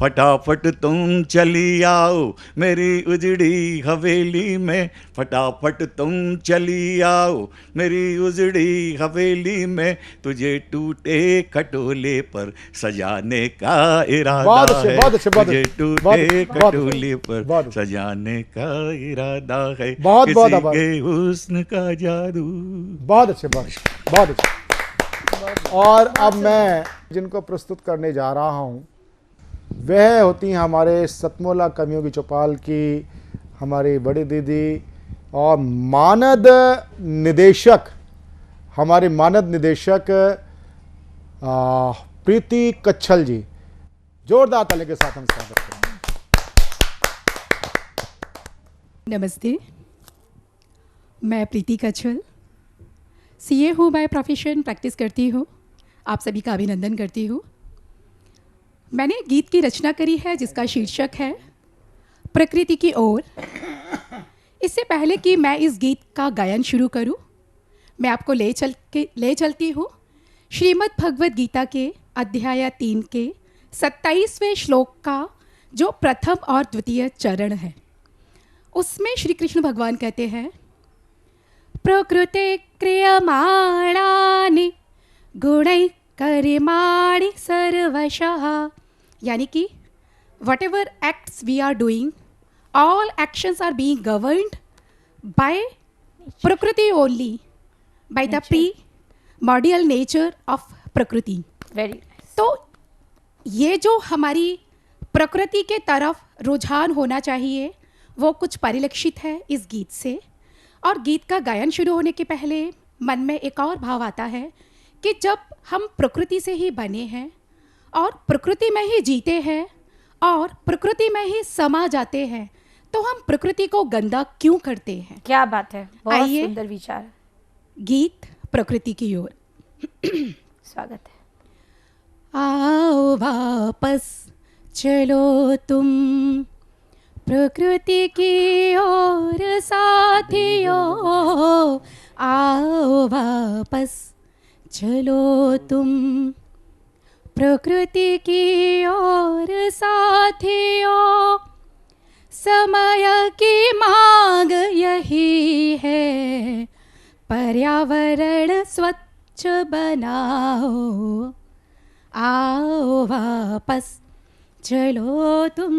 फटाफट तुम चली आओ मेरी उजड़ी हवेली में। फटाफट तुम चली आओ मेरी उजड़ी हवेली में। तुझे टूटे खटोले पर सजाने का इरादा है। तुझे टूटे खटोले पर सजाने का इरादा है। किसी के हुस्न का जादू। बहुत अच्छे, बहुत अच्छे, बहुत अच्छे। और अब मैं जिनको प्रस्तुत करने जा रहा हूँ वह होती हैं हमारे सतमोला कवियों की चौपाल की हमारी बड़ी दीदी और मानद निदेशक, हमारे मानद निदेशक प्रीति कच्छल जी, जोरदार ताली के साथ हम स्वागत करें। नमस्ते, मैं प्रीति कच्छल, सीए हूँ बाय प्रोफेशन, प्रैक्टिस करती हूँ। आप सभी का अभिनंदन करती हूँ। मैंने गीत की रचना करी है जिसका शीर्षक है प्रकृति की ओर। इससे पहले कि मैं इस गीत का गायन शुरू करूँ, मैं आपको ले चलती हूँ श्रीमद् भगवद गीता के अध्याय 3 के 27वें श्लोक का जो प्रथम और द्वितीय चरण है। उसमें श्री कृष्ण भगवान कहते हैं, प्रकृते क्रियमाणानि गुणै कर्माणि सर्वशः, यानी कि whatever acts we are doing, all actions are being governed by prakriti only, by the primordial nature of prakriti. Very तो ये जो हमारी प्रकृति के तरफ रुझान होना चाहिए वो कुछ परिलक्षित है इस गीत से। और गीत का गायन शुरू होने के पहले मन में एक और भाव आता है कि जब हम प्रकृति से ही बने हैं और प्रकृति में ही जीते हैं और प्रकृति में ही समा जाते हैं, तो हम प्रकृति को गंदा क्यों करते हैं? क्या बात है, बहुत आइए, सुंदर विचार। गीत प्रकृति की ओर। स्वागत है। आओ वापस चलो तुम प्रकृति की ओर साथियों, आओ वापस चलो तुम प्रकृति की ओर साथियों। समय की मांग यही है, पर्यावरण स्वच्छ बनाओ। आओ वापस चलो तुम,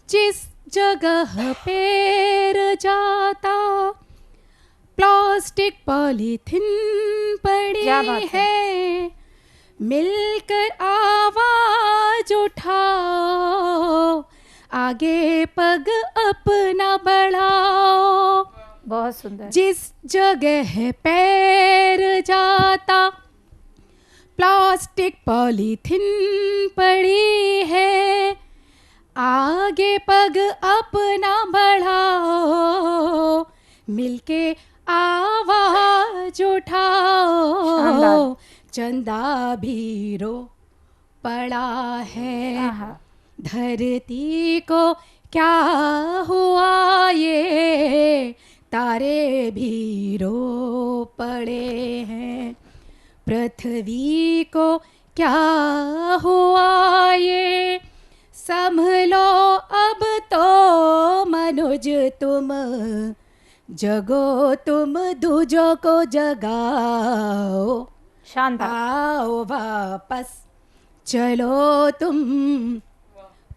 जिस जगह पैर जाता प्लास्टिक पॉलीथिन पड़ी है, मिलकर आवाज उठाओ, आगे पग अपना बढ़ाओ। बहुत सुंदर। जिस जगह पैर जाता प्लास्टिक पॉलीथिन पड़ी है, आगे पग अपना बढ़ाओ, मिलके आवाज उठाओ। चंदा भी रो पड़ा है, धरती को क्या हुआ ये, तारे भी रो पड़े हैं, पृथ्वी को क्या हुआ ये, संभलो अब तो मनुज तुम, जगो तुम दूजों को जगाओ। शानदार। आओ वापस चलो तुम,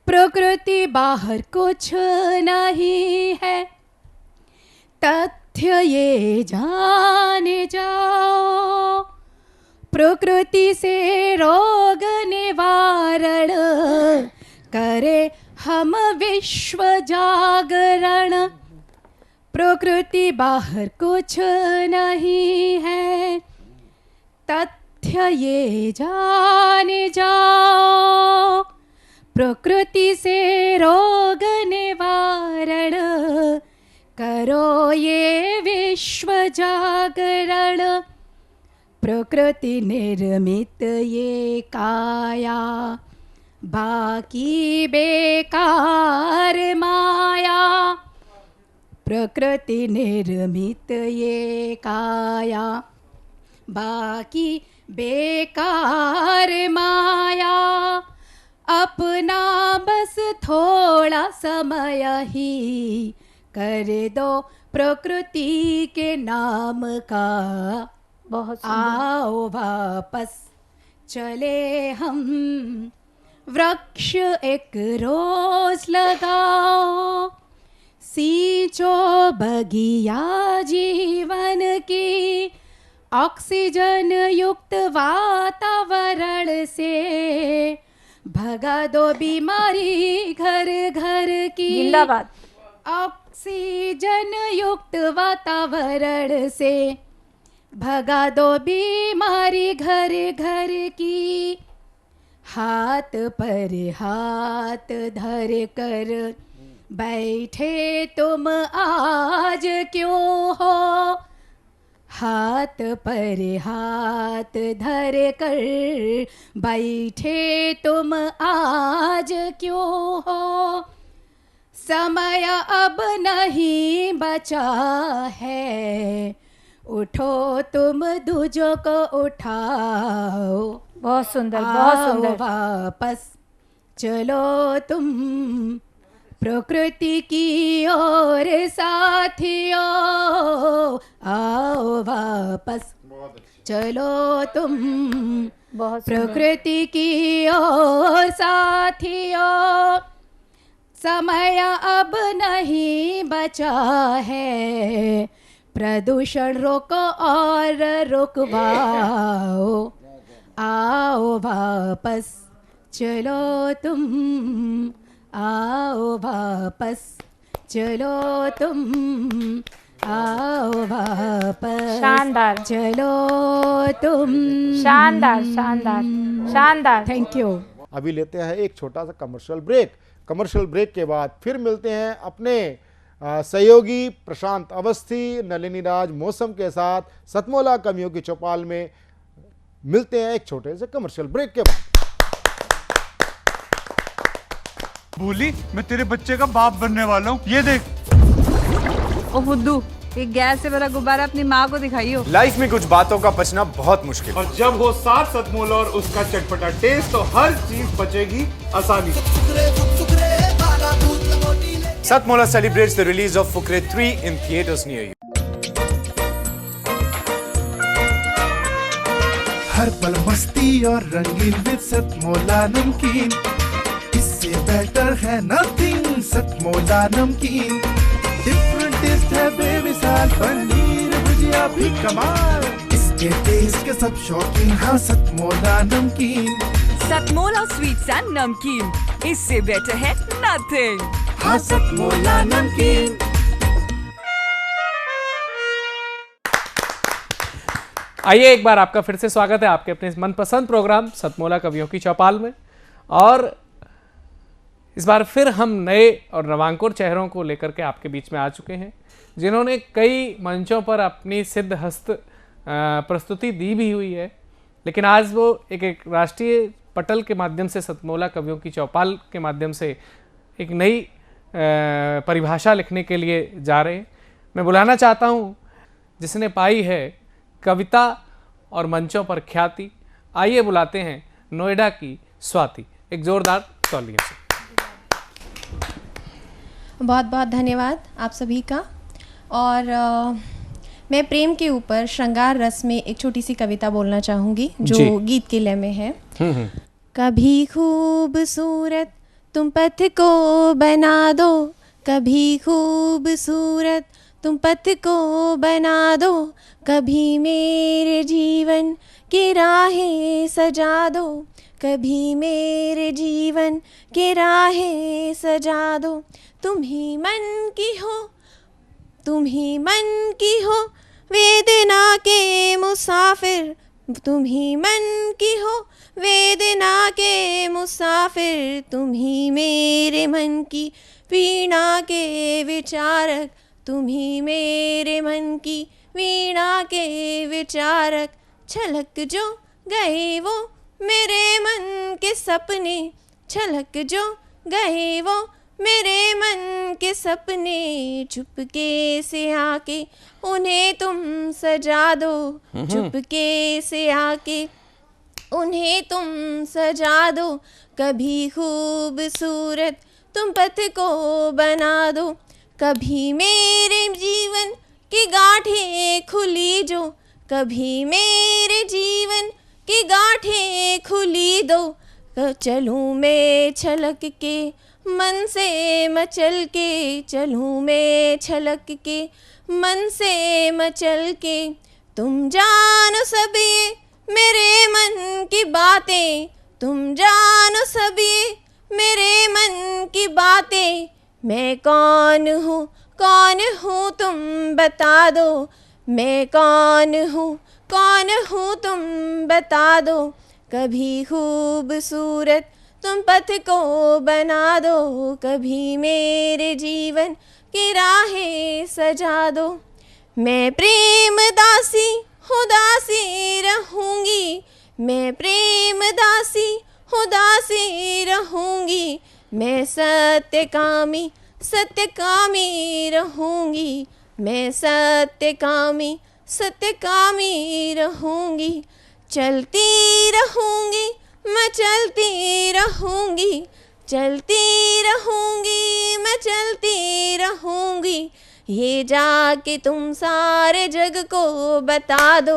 प्रकृति बाहर कुछ नहीं है, तथ्य ये जाने जाओ। प्रकृति से रोग निवारण करे हम विश्व जागरण। प्रकृति बाहर कुछ नहीं है, तथ्य ये जाने जाओ। प्रकृति से रोग निवारण करो ये विश्व जागरण। प्रकृति निर्मित ये काया, बाकी बेकार माया। प्रकृति निर्मित ये काया, बाकी बेकार माया। अपना बस थोड़ा समय ही कर दो प्रकृति के नाम का। बहुत आओ वापस चले हम, वृक्ष एक रोज लगाओ। सींचो बगिया जीवन की, ऑक्सीजन युक्त वातावरण से भगा दो बीमारी घर घर की। जिंदाबाद। ऑक्सीजन युक्त वातावरण से भगा दो बीमारी घर घर की, हाथ पर हाथ धर कर बैठे तुम आज क्यों हो, हाथ पर हाथ धर कर बैठे तुम आज क्यों हो, समय अब नहीं बचा है, उठो तुम दूजों को उठाओ। बहुत सुंदर, बहुत सुंदर। वापस चलो तुम प्रकृति की ओर साथियों, आओ वापस चलो तुम प्रकृति की ओर साथियों, समय अब नहीं बचा है, प्रदूषण रोको और रुकवाओ, आओ वापस चलो तुम, आओ वापस चलो तुम, आओ वापस शानदार, चलो तुम। शानदार शानदार शानदार। Thank you. अभी लेते हैं एक छोटा सा कमर्शियल ब्रेक। कमर्शियल ब्रेक के बाद फिर मिलते हैं अपने सहयोगी प्रशांत अवस्थी, नलिनी राज मौसम के साथ सतमोला कवियों की चौपाल में। मिलते हैं एक छोटे से कमर्शियल ब्रेक के बाद। भूली, मैं तेरे बच्चे का बाप बनने वाला हूँ, ये देख। ओ फुद्दू, एक गैस से भरा गुब्बारा अपनी माँ को दिखाइयो। लाइफ में कुछ बातों का पचना बहुत मुश्किल, और जब हो साथ सतमोला और उसका चटपटा टेस्ट, तो हर चीज बचेगी आसानी से। Satmola celebrates the release of Fukre 3 in theaters near you. हर पल मस्ती और रंगीन विद सतमोला नमकीन, इससे बेटर है नथिंग। सतमोला नमकीन डिफरेंट टेस्ट है बेमिसाल, पनीर भुजिया भी कमाल, इसके टेस्ट के सब शौकीन। हाँ सतमोला नमकीन, सतमोला स्वीट्स एंड नमकीन, इससे बेटर है नथिंग। हाँ सतमोला नमकीन। आइए एक बार आपका फिर से स्वागत है आपके अपने मनपसंद प्रोग्राम सतमोला कवियों की चौपाल में। और इस बार फिर हम नए और नवांकुर चेहरों को लेकर के आपके बीच में आ चुके हैं, जिन्होंने कई मंचों पर अपनी सिद्ध हस्त प्रस्तुति दी भी हुई है, लेकिन आज वो एक राष्ट्रीय पटल के माध्यम से सतमोला कवियों की चौपाल के माध्यम से एक नई परिभाषा लिखने के लिए जा रहे हैं। मैं बुलाना चाहता हूँ जिसने पाई है कविता और मंचों पर ख्याति। आइए बुलाते हैं नोएडा की स्वाति। एक जोरदार तालियों से। बहुत बहुत धन्यवाद आप सभी का। और मैं प्रेम के ऊपर श्रृंगार रस में एक छोटी सी कविता बोलना चाहूँगी जो गीत के लय में है। कभी खूबसूरत तुम पथ को बना दो, कभी खूबसूरत तुम पथ को बना दो, कभी मेरे जीवन की राहें सजा दो, कभी मेरे जीवन की राहें सजा दो। तुम ही मन की हो, तुम ही मन की हो वेदना के मुसाफिर, तुम ही मन की हो वेदना के मुसाफिर, तुम ही मेरे मन की वीणा के विचारक, तुम ही मेरे मन की वीणा के विचारक। छलक जो गए वो मेरे मन के सपने, छलक जो गए वो मेरे मन के सपने, चुपके से आके उन्हें तुम सजा दो, चुपके से आके उन्हें तुम सजा दो। कभी खूबसूरत तुम पथ को बना दो, कभी मेरे जीवन की गांठें खुली जो, कभी मेरे जीवन की गांठें खुली दो। चलूं मैं छलक के मन से मचल के, चलूं मैं छलक के मन से मचल के। तुम जानो सब ये मेरे मन की बातें, तुम जानो सब ये मेरे मन की बातें। मैं कौन हूँ कौन हूँ तुम बता दो, मैं कौन हूँ तुम बता दो। कभी खूबसूरत तुम पथ को बना दो, कभी मेरे जीवन की राहें सजा दो। मैं प्रेम दासी हूँ, दासी रहूँगी, मैं प्रेम दासी हूँ, दासी रहूँगी। मैं सत्यकामी रहूँगी, मैं सत्यकामी रहूँगी। चलती रहूँगी, मैं चलती रहूँगी, चलती रहूँगी, मैं चलती रहूँगी। ये जाके तुम सारे जग को बता दो,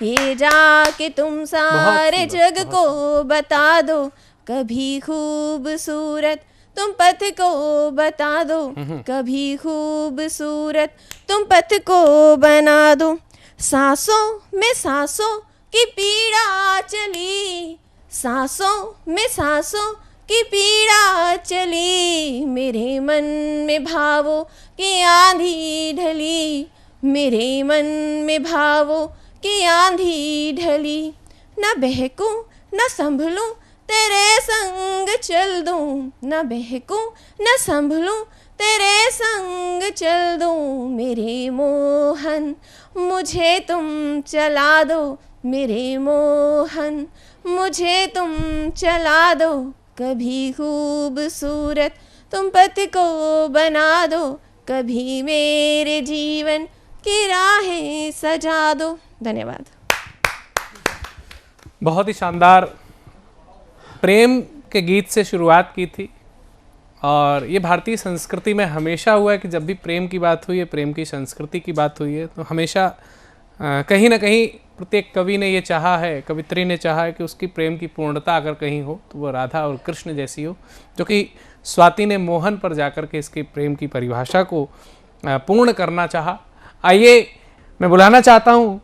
ये जाके तुम सारे जग को बता दो। कभी खूबसूरत तुम पथ को बता दो, कभी खूबसूरत तुम पथ को बना दो। सांसों में सांसों की पीड़ा चली, सांसों में सांसों की पीड़ा चली। मेरे मन में भावों की आंधी ढली, मेरे मन में भावों की आंधी ढली। न बहकूं न संभलूं तेरे संग चल दूं, न बहकूं न संभलूं तेरे संग चल दूं। मेरे मोहन मुझे तुम चला दो, मेरे मोहन मुझे तुम चला दो। कभी खूबसूरत तुम पथ को बना दो, कभी मेरे जीवन की राहें सजा दो। धन्यवाद। बहुत ही शानदार प्रेम के गीत से शुरुआत की थी, और ये भारतीय संस्कृति में हमेशा हुआ है कि जब भी प्रेम की बात हुई है, प्रेम की संस्कृति की बात हुई है, तो हमेशा कहीं ना कहीं प्रत्येक कवि ने ये चाहा है, कवित्री ने चाहा है कि उसकी प्रेम की पूर्णता अगर कहीं हो तो वो राधा और कृष्ण जैसी हो, जो कि स्वाति ने मोहन पर जाकर के इसकी प्रेम की परिभाषा को पूर्ण करना चाहा। आइए मैं बुलाना चाहता हूँ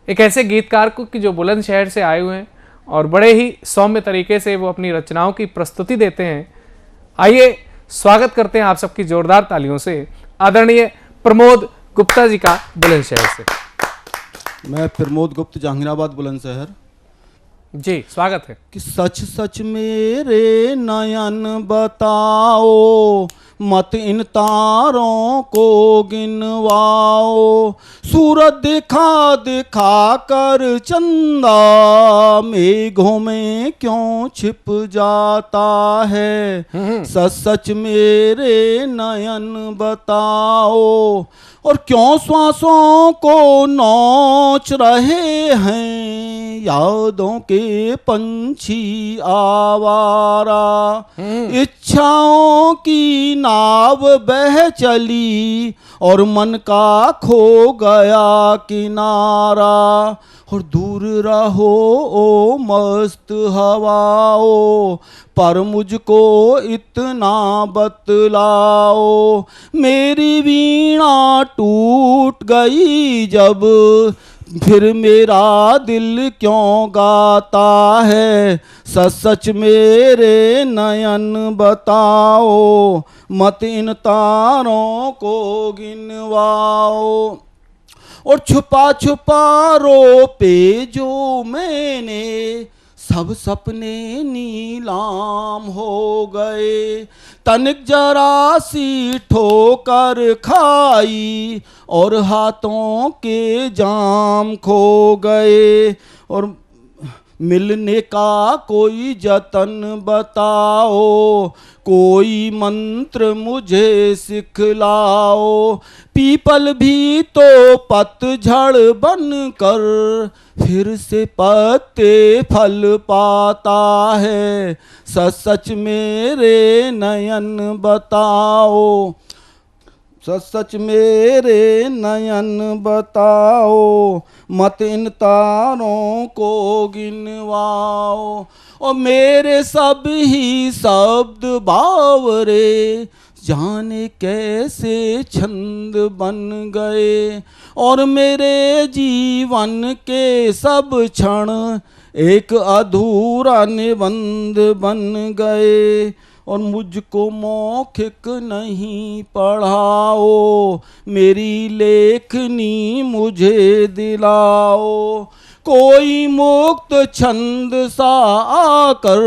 एक ऐसे गीतकार को कि जो बुलंदशहर से आए हुए हैं और बड़े ही सौम्य तरीके से वो अपनी रचनाओं की प्रस्तुति देते हैं। आइए स्वागत करते हैं आप सबकी जोरदार तालियों से आदरणीय प्रमोद गुप्ता जी का बुलंदशहर से। मैं प्रमोद गुप्त, जहांगीराबाद बुलंदशहर जी, स्वागत है। कि सच सच मेरे नयन बताओ, मत इन तारों को गिनवाओ। सूरत दिखा दिखा कर चंदा मेघों में क्यों छिप जाता है। सच सच मेरे नयन बताओ, और क्यों श्वासों को नोच रहे हैं यादों के पंछी आवारा। इच्छाओं की नाव बह चली और मन का खो गया किनारा। और दूर रहो ओ मस्त हवाओ, पर मुझको इतना बतलाओ। मेरी वीणा टूट गई जब, फिर मेरा दिल क्यों गाता है। सच सच मेरे नयन बताओ, मत इन तारों को गिनवाओ। और छुपा छुपा रो पे जो मैंने, सब सपने नीलाम हो गए। तनिक जरा सी ठोकर खाई और हाथों के जाम खो गए। और मिलने का कोई जतन बताओ, कोई मंत्र मुझे सिखलाओ। पीपल भी तो पतझड़ बनकर फिर से पत्ते फल पाता है। सच सच मेरे नयन बताओ, सच सच मेरे नयन बताओ, मत इन तारों को गिनवाओ। और मेरे सब ही शब्द बावरे जाने कैसे छंद बन गए। और मेरे जीवन के सब क्षण एक अधूरा निबंध बन गए। और मुझको मौखिक नहीं पढ़ाओ, मेरी लेखनी मुझे दिलाओ। कोई मुक्त छंद सा आकर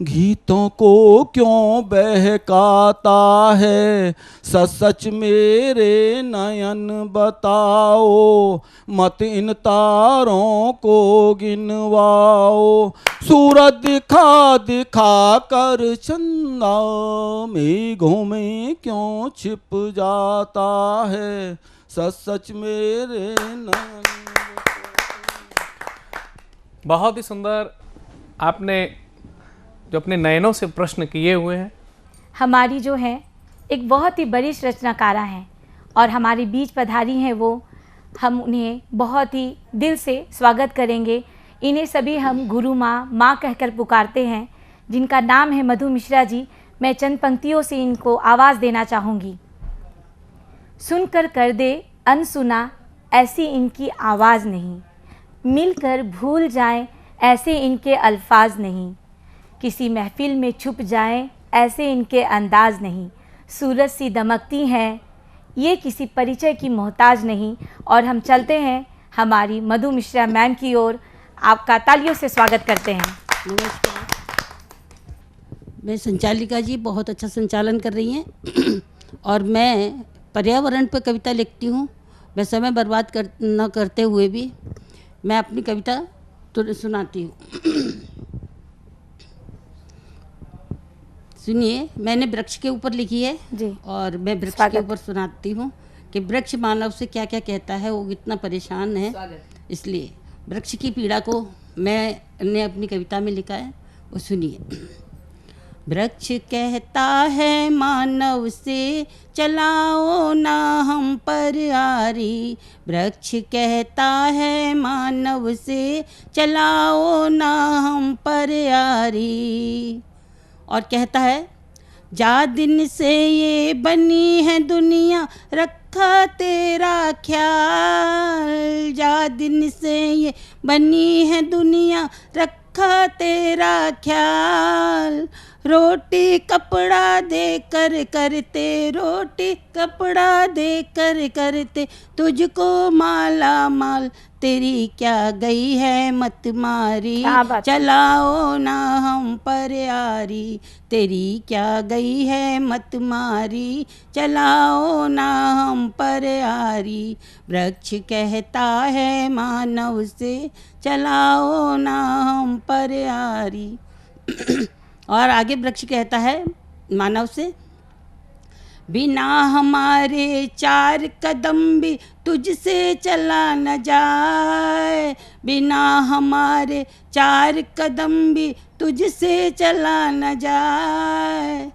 गीतों को क्यों बहकाता है, सच सच मेरे नयन बताओ, मत इन तारों को गिनवाओ। सूरज दिखा दिखा कर चंदा मेघों में क्यों छिप जाता है, सच सच मेरे नयन। बहुत ही सुंदर आपने जो अपने नयनों से प्रश्न किए हुए हैं। हमारी जो है एक बहुत ही बड़ी रचनाकारा हैं और हमारे बीच पधारी हैं वो, हम उन्हें बहुत ही दिल से स्वागत करेंगे। इन्हें सभी हम गुरु माँ कहकर पुकारते हैं, जिनका नाम है मधु मिश्रा जी। मैं चंद पंक्तियों से इनको आवाज़ देना चाहूँगी। सुनकर कर दे अनसुना ऐसी इनकी आवाज़ नहीं, मिलकर भूल जाएं ऐसे इनके अल्फाज नहीं, किसी महफिल में छुप जाएं ऐसे इनके अंदाज नहीं, सूरज सी दमकती हैं ये किसी परिचय की मोहताज नहीं। और हम चलते हैं हमारी मधु मिश्रा मैम की ओर, आपका तालियों से स्वागत करते हैं। नमस्कार, मैं संचालिका जी, बहुत अच्छा संचालन कर रही हैं और मैं पर्यावरण पर कविता लिखती हूँ। मैं समय बर्बाद न करते हुए भी मैं अपनी कविता तो सुनाती हूँ। सुनिए, मैंने वृक्ष के ऊपर लिखी है जी, और मैं वृक्ष के ऊपर सुनाती हूँ कि वृक्ष मानव से क्या क्या कहता है, वो कितना परेशान है। इसलिए वृक्ष की पीड़ा को मैंने अपनी कविता में लिखा है, वो सुनिए। वृक्ष कहता है मानव से चलाओ ना हम पर आरी, वृक्ष कहता है मानव से चलाओ ना हम पर आरी। और कहता है, जा दिन से ये बनी है दुनिया रखा तेरा ख्याल, जा दिन से ये बनी है दुनिया रखा तेरा ख्याल। रोटी कपड़ा दे कर करते, रोटी कपड़ा दे कर करते तुझको माला माल, तेरी क्या गई है मत मारी, चलाओ ना हम पर यारी, तेरी क्या गई है मत मारी, चलाओ ना हम पर यारी। वृक्ष कहता है मानव से चलाओ ना हम पर यारी। और आगे वृक्ष कहता है मानव से, बिना हमारे 4 कदम भी तुझसे चला न जाए, बिना हमारे 4 कदम भी तुझसे चला न जाए।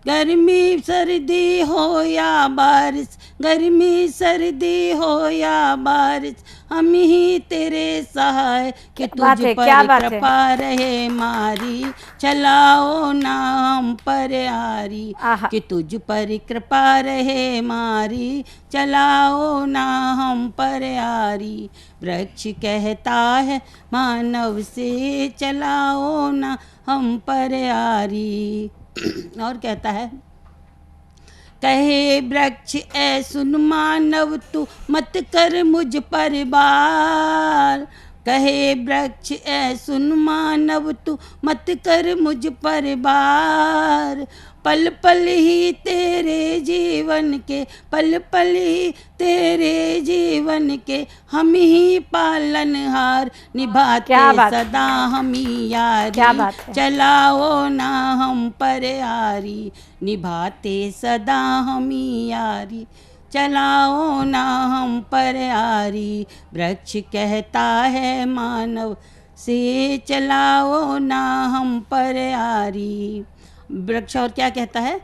गर्मी सर्दी हो या बारिश, गर्मी सर्दी हो या बारिश, हम ही तेरे सहाय कि तुझ पर कृपा रहे मारी, चलाओ ना हम पर यारी, कि तुझ पर कृपा रहे मारी, चलाओ ना हम पर यारी। वृक्ष कहता है मानव से चलाओ ना हम पर यारी। और कहता है, कहे वृक्ष ऐ सुन मानव तू मत कर मुझ पर बार, कहे वृक्ष ऐ सुन मानव तू मत कर मुझ पर बार। पल पल ही तेरे जीवन के, पल पल ही तेरे जीवन के हम ही पालनहार, निभाते सदा हम ही यारी, चलाओ ना हम पर यारी, निभाते सदा हम ही यारी, चलाओ ना हम पर यारी। वृक्ष कहता है मानव से चलाओ ना हम पर यारी। वृक्ष और क्या कहता है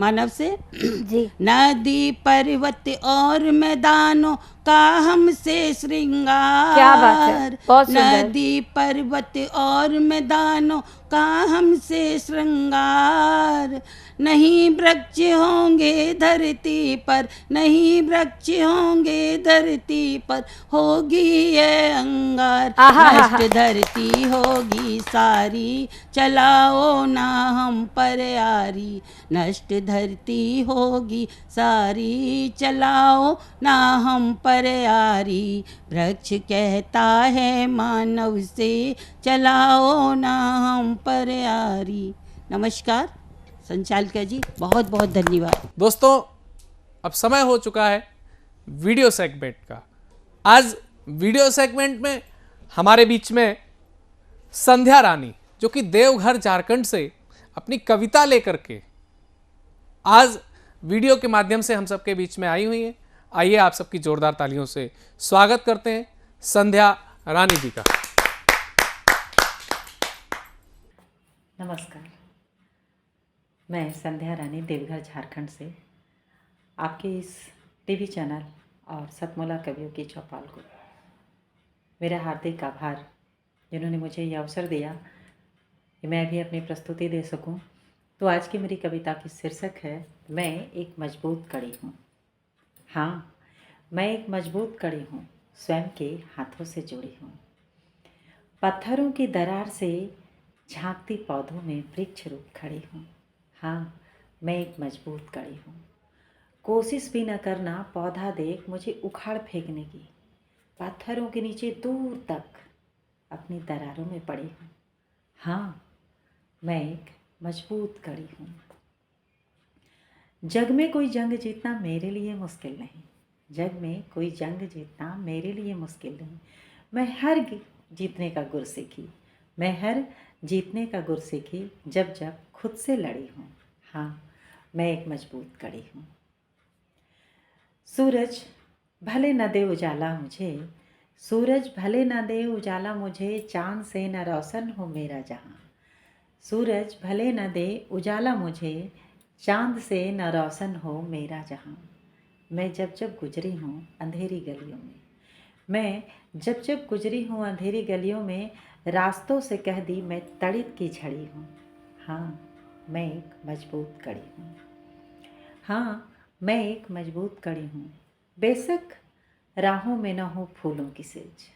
मानव से जी, नदी पर्वत और मैदानों का हमसे श्रृंगार। क्या बात है, बहुत सुंदर। नदी पर्वत और मैदानों का हमसे श्रृंगार। नहीं वृक्ष होंगे धरती पर, नहीं वृक्ष होंगे धरती पर, होगी ये अंगार। नष्ट धरती होगी सारी, चलाओ ना हम पर यारी। नष्ट धरती होगी सारी, चलाओ ना हम पर यारी। वृक्ष कहता है मानव से, चलाओ ना हम पर यारी। नमस्कार संचालिका जी, बहुत बहुत धन्यवाद। दोस्तों, अब समय हो चुका है वीडियो सेगमेंट का। आज वीडियो सेगमेंट में हमारे बीच में संध्या रानी, जो कि देवघर झारखंड से अपनी कविता लेकर के आज वीडियो के माध्यम से हम सबके बीच में आई हुई हैं। आइए आप सबकी जोरदार तालियों से स्वागत करते हैं संध्या रानी जी का। नमस्कार, मैं संध्या रानी देवघर झारखंड से आपके इस टीवी चैनल और सतमोला कवियों की चौपाल को मेरा हार्दिक आभार, जिन्होंने मुझे ये अवसर दिया कि मैं भी अपनी प्रस्तुति दे सकूं। तो आज की मेरी कविता की शीर्षक है, मैं एक मजबूत कड़ी हूँ। हाँ, मैं एक मजबूत कड़ी हूँ, स्वयं के हाथों से जुड़ी हूँ। पत्थरों की दरार से झांकती पौधों में वृक्ष रूप खड़ी हूँ। हाँ, मैं एक मजबूत कड़ी हूँ। कोशिश भी न करना पौधा देख मुझे उखाड़ फेंकने की। पत्थरों के नीचे दूर तक अपनी दरारों में पड़ी हूँ। हाँ, मैं एक मजबूत कड़ी हूँ। जग में कोई जंग जीतना मेरे लिए मुश्किल नहीं। जग में कोई जंग जीतना मेरे लिए मुश्किल नहीं। मैं हर जीतने का गुर सीखी। मैं हर जीतने का गुर सीखी जब जब खुद से लड़ी हूँ। हाँ, मैं एक मजबूत कड़ी हूँ। सूरज भले न दे उजाला मुझे, सूरज भले न दे उजाला मुझे, चाँद से न रोशन हो मेरा जहाँ। सूरज भले न दे उजाला मुझे, चाँद से न रोशन हो मेरा जहाँ। मैं जब जब गुजरी हूँ अंधेरी गलियों में, मैं जब जब गुजरी हूँ अंधेरी गलियों में, रास्तों से कह दी मैं तड़ित की झड़ी हूँ। हाँ, मैं एक मजबूत कड़ी हूँ। हाँ, मैं एक मजबूत कड़ी हूँ। बेशक राहों में न हो फूलों की सेज,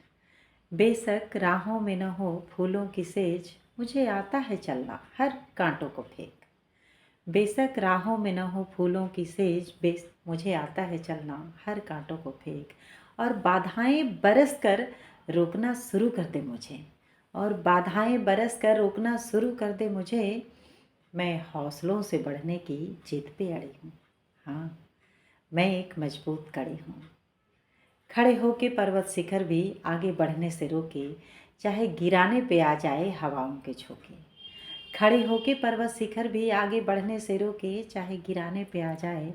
बेशक राहों में न हो फूलों की सेज, मुझे आता है चलना हर कांटों को फेंक। बेशक राहों में न हो फूलों की सेज, मुझे आता है चलना हर कांटों को फेंक। और बाधाएं बरस कर रोकना शुरू कर दे मुझे, और बाधाएं बरस कर रोकना शुरू कर दे मुझे। मैं हौसलों से बढ़ने की जिद पे अड़ी हूँ। हाँ, मैं एक मजबूत कड़ी हूँ। खड़े होके पर्वत शिखर भी आगे बढ़ने से रोके, चाहे गिराने पे आ जाए हवाओं के झोंके। खड़े होके पर्वत शिखर भी आगे बढ़ने से रोके, चाहे गिराने पे आ जाए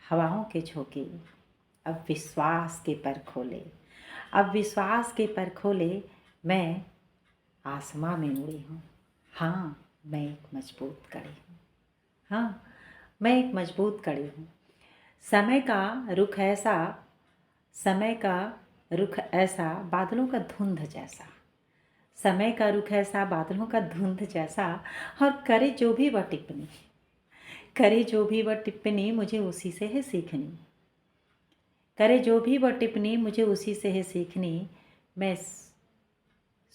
हवाओं के झोंके। अब विश्वास के पर खोले, अब विश्वास के पर खोले, मैं आसमां में उड़ी हूँ। हाँ, मैं एक मजबूत कड़ी हूँ। हाँ, मैं एक मजबूत कड़ी हूँ। समय का रुख ऐसा, समय का रुख ऐसा बादलों का धुंध जैसा, समय का रुख ऐसा बादलों का धुंध जैसा। और करे जो भी वह टिप्पणी, करे जो भी वह टिप्पणी, मुझे उसी से है सीखनी। करे जो भी वह टिप्पणी, मुझे उसी से है सीखनी। मैं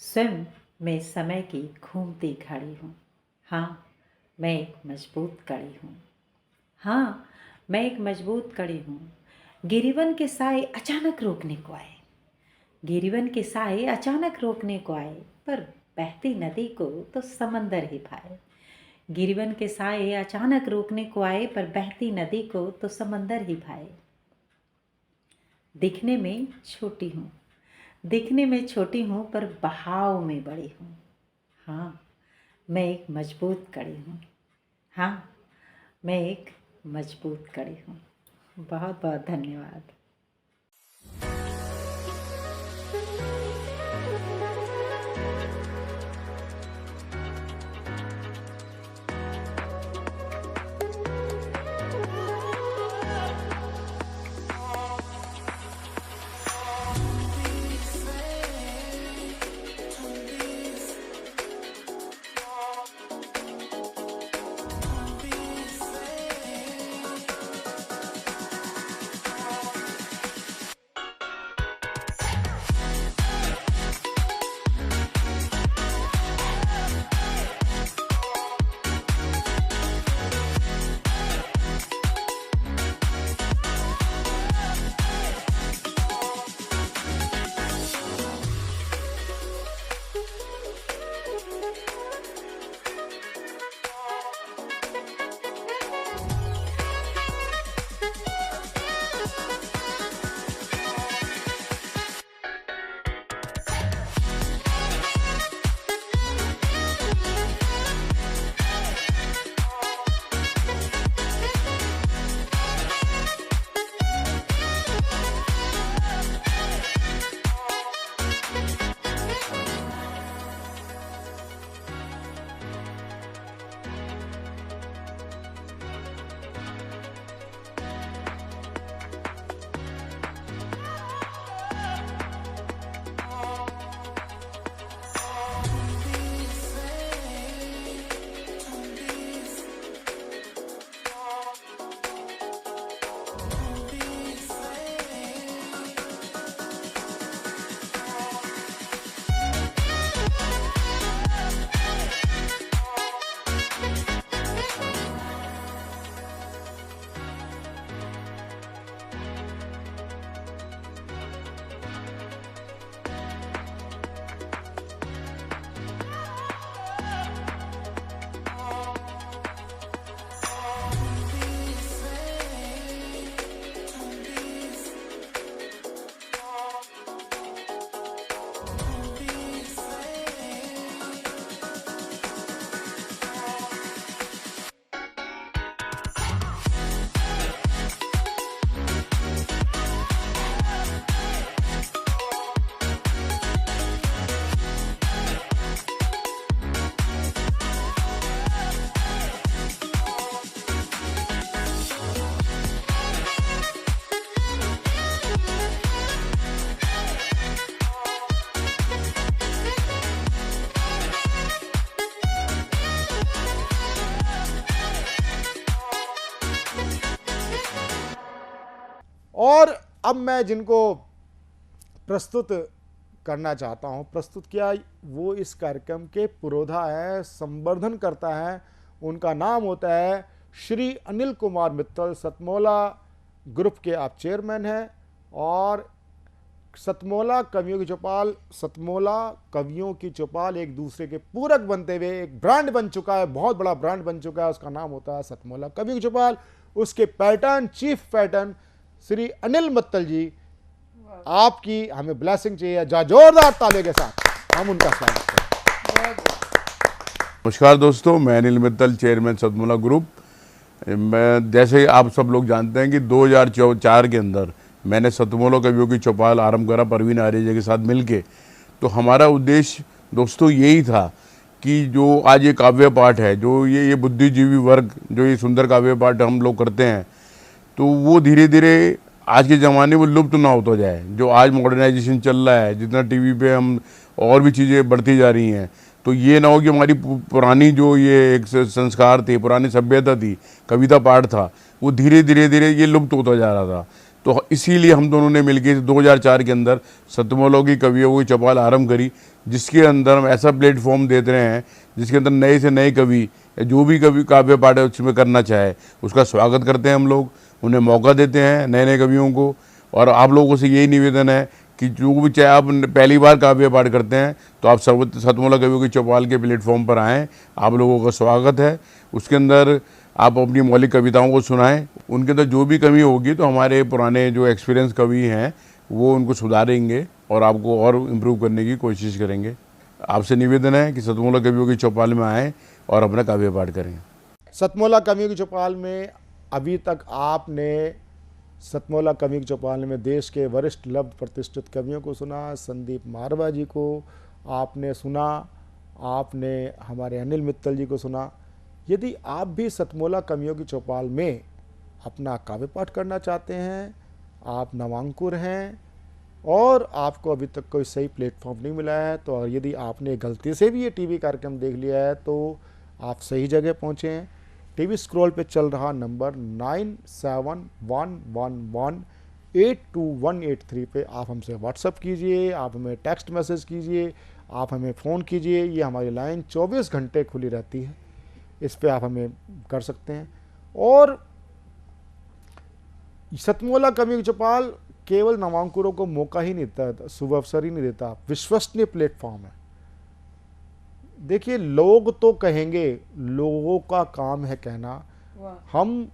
स्वयं में समय की घूमती घड़ी हूँ। हाँ, मैं एक मजबूत कड़ी हूँ। हाँ, मैं एक मजबूत कड़ी हूँ। गिरिवन के साए अचानक रोकने को आए, गिरिवन के साए अचानक रोकने को आए, पर बहती नदी को तो समंदर ही भाए। गिरिवन के साए अचानक रोकने को आए, पर बहती नदी को तो समंदर ही भाए। दिखने में छोटी हूँ, दिखने में छोटी हूँ, पर बहाव में बड़ी हूँ। हाँ, मैं एक मजबूत कड़ी हूँ। हाँ, मैं एक मजबूत कड़ी हूँ। बहुत बहुत धन्यवाद। और अब मैं जिनको प्रस्तुत करना चाहता हूं, प्रस्तुत किया वो इस कार्यक्रम के पुरोधा है, संवर्धन करता है। उनका नाम होता है श्री अनिल कुमार मित्तल। सतमोला ग्रुप के आप चेयरमैन हैं और सतमोला कवियों की चौपाल, सतमोला कवियों की चौपाल एक दूसरे के पूरक बनते हुए एक ब्रांड बन चुका है, बहुत बड़ा ब्रांड बन चुका है। उसका नाम होता है सतमोला कवियों की चौपाल। उसके patron, chief patron Shri Anil Mittal ji, आपकी हमें ब्लेसिंग चाहिए, जोरदार ताले के साथ हम उनका स्वागत करें। नमस्कार दोस्तों, मैं अनिल मित्तल, चेयरमैन सतमोला ग्रुप। मैं जैसे आप सब लोग जानते हैं कि 2004 के अंदर मैंने सतमोला कवियों की चौपाल आरंभ करा परवीन आर्य के साथ मिलके। तो हमारा उद्देश्य दोस्तों यही था कि जो आज ये काव्य पाठ है, जो ये बुद्धिजीवी वर्ग जो ये सुंदर काव्य पाठ हम लोग करते हैं, तो वो धीरे धीरे आज के ज़माने में लुप्त ना होता जाए। जो आज मॉडर्नाइजेशन चल रहा है, जितना टीवी पे हम और भी चीज़ें बढ़ती जा रही हैं, तो ये ना हो कि हमारी पुरानी जो ये एक संस्कार थे, पुरानी सभ्यता थी, कविता पाठ था, वो धीरे धीरे ये लुप्त होता जा रहा था। तो इसीलिए हम दोनों ने मिलकर 2004 के अंदर सतमोला की कवियों की चौपाल आरंभ करी, जिसके अंदर हम ऐसा प्लेटफॉर्म देते रहे हैं जिसके अंदर नए से नए कवि, जो भी कवि काव्य पाठ है उसमें करना चाहे उसका स्वागत करते हैं हम लोग, उन्हें मौका देते हैं नए नए कवियों को। और आप लोगों से यही निवेदन है कि जो भी चाहे आप पहली बार काव्य पाठ करते हैं तो आप सतमोला कवियों की चौपाल के प्लेटफॉर्म पर आएँ, आप लोगों का स्वागत है। उसके अंदर आप अपनी मौलिक कविताओं को सुनाएं, उनके अंदर जो भी कमी होगी तो हमारे पुराने जो एक्सपीरियंस कवि हैं वो उनको सुधारेंगे और आपको और इम्प्रूव करने की कोशिश करेंगे। आपसे निवेदन है कि सतमोला कवियों की चौपाल में आएँ और अपना काव्य पाठ करें। सतमोला कवियों की चौपाल में अभी तक आपने सतमोला कवियों की चौपाल में देश के वरिष्ठ लब्ध प्रतिष्ठित कवियों को सुना, संदीप मारवा जी को आपने सुना, आपने हमारे अनिल मित्तल जी को सुना। यदि आप भी सतमोला कवियों की चौपाल में अपना काव्य पाठ करना चाहते हैं, आप नवांकुर हैं और आपको अभी तक कोई सही प्लेटफॉर्म नहीं मिला है, तो यदि आपने गलती से भी ये टीवी कार्यक्रम देख लिया है तो आप सही जगह पहुँचे हैं। टीवी स्क्रॉल पे चल रहा नंबर 9711182183 पे आप हमसे व्हाट्सअप कीजिए, आप हमें टेक्स्ट मैसेज कीजिए, आप हमें फ़ोन कीजिए। ये हमारी लाइन 24 घंटे खुली रहती है, इस पे आप हमें कर सकते हैं। और सतमोला कवियों की चौपाल केवल नवांकुरों को मौका ही नहीं देता, शुभ अवसर ही नहीं देता, विश्वसनीय प्लेटफॉर्म है। देखिए, लोग तो कहेंगे, लोगों का काम है कहना। हम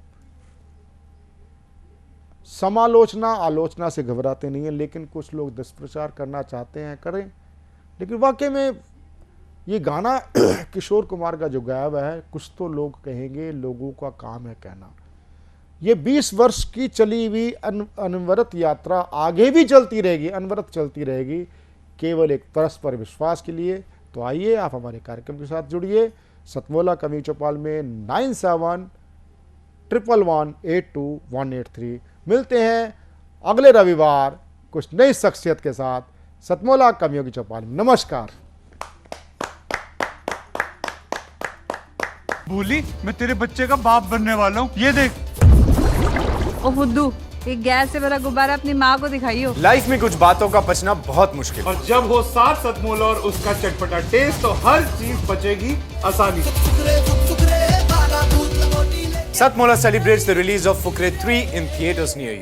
समालोचना आलोचना से घबराते नहीं हैं, लेकिन कुछ लोग दुष्प्रचार करना चाहते हैं, करें। लेकिन वाकई में ये गाना किशोर कुमार का जो गाया हुआ है, कुछ तो लोग कहेंगे, लोगों का काम है कहना। ये 20 वर्ष की चली हुई अनवरत यात्रा आगे भी चलती रहेगी, अनवरत चलती रहेगी, केवल एक परस्पर विश्वास के लिए। तो आइए आप हमारे कार्यक्रम के साथ जुड़िए। सतमोला कवि चौपाल में 9711182183 मिलते हैं अगले रविवार कुछ नई शख्सियत के साथ सतमोला कवियों की चौपाल में। नमस्कार। भूली, मैं तेरे बच्चे का बाप बनने वाला हूँ, ये देख। ओ फुद्दू, एक गैस से भरा गुब्बारा अपनी माँ को दिखाइयो। लाइफ में कुछ बातों का बचना बहुत मुश्किल, और जब हो साथ सतमोला और उसका चटपटा टेस्ट, तो हर चीज बचेगी आसानी से। Satmola celebrates the release of Fukre 3 in theaters near you.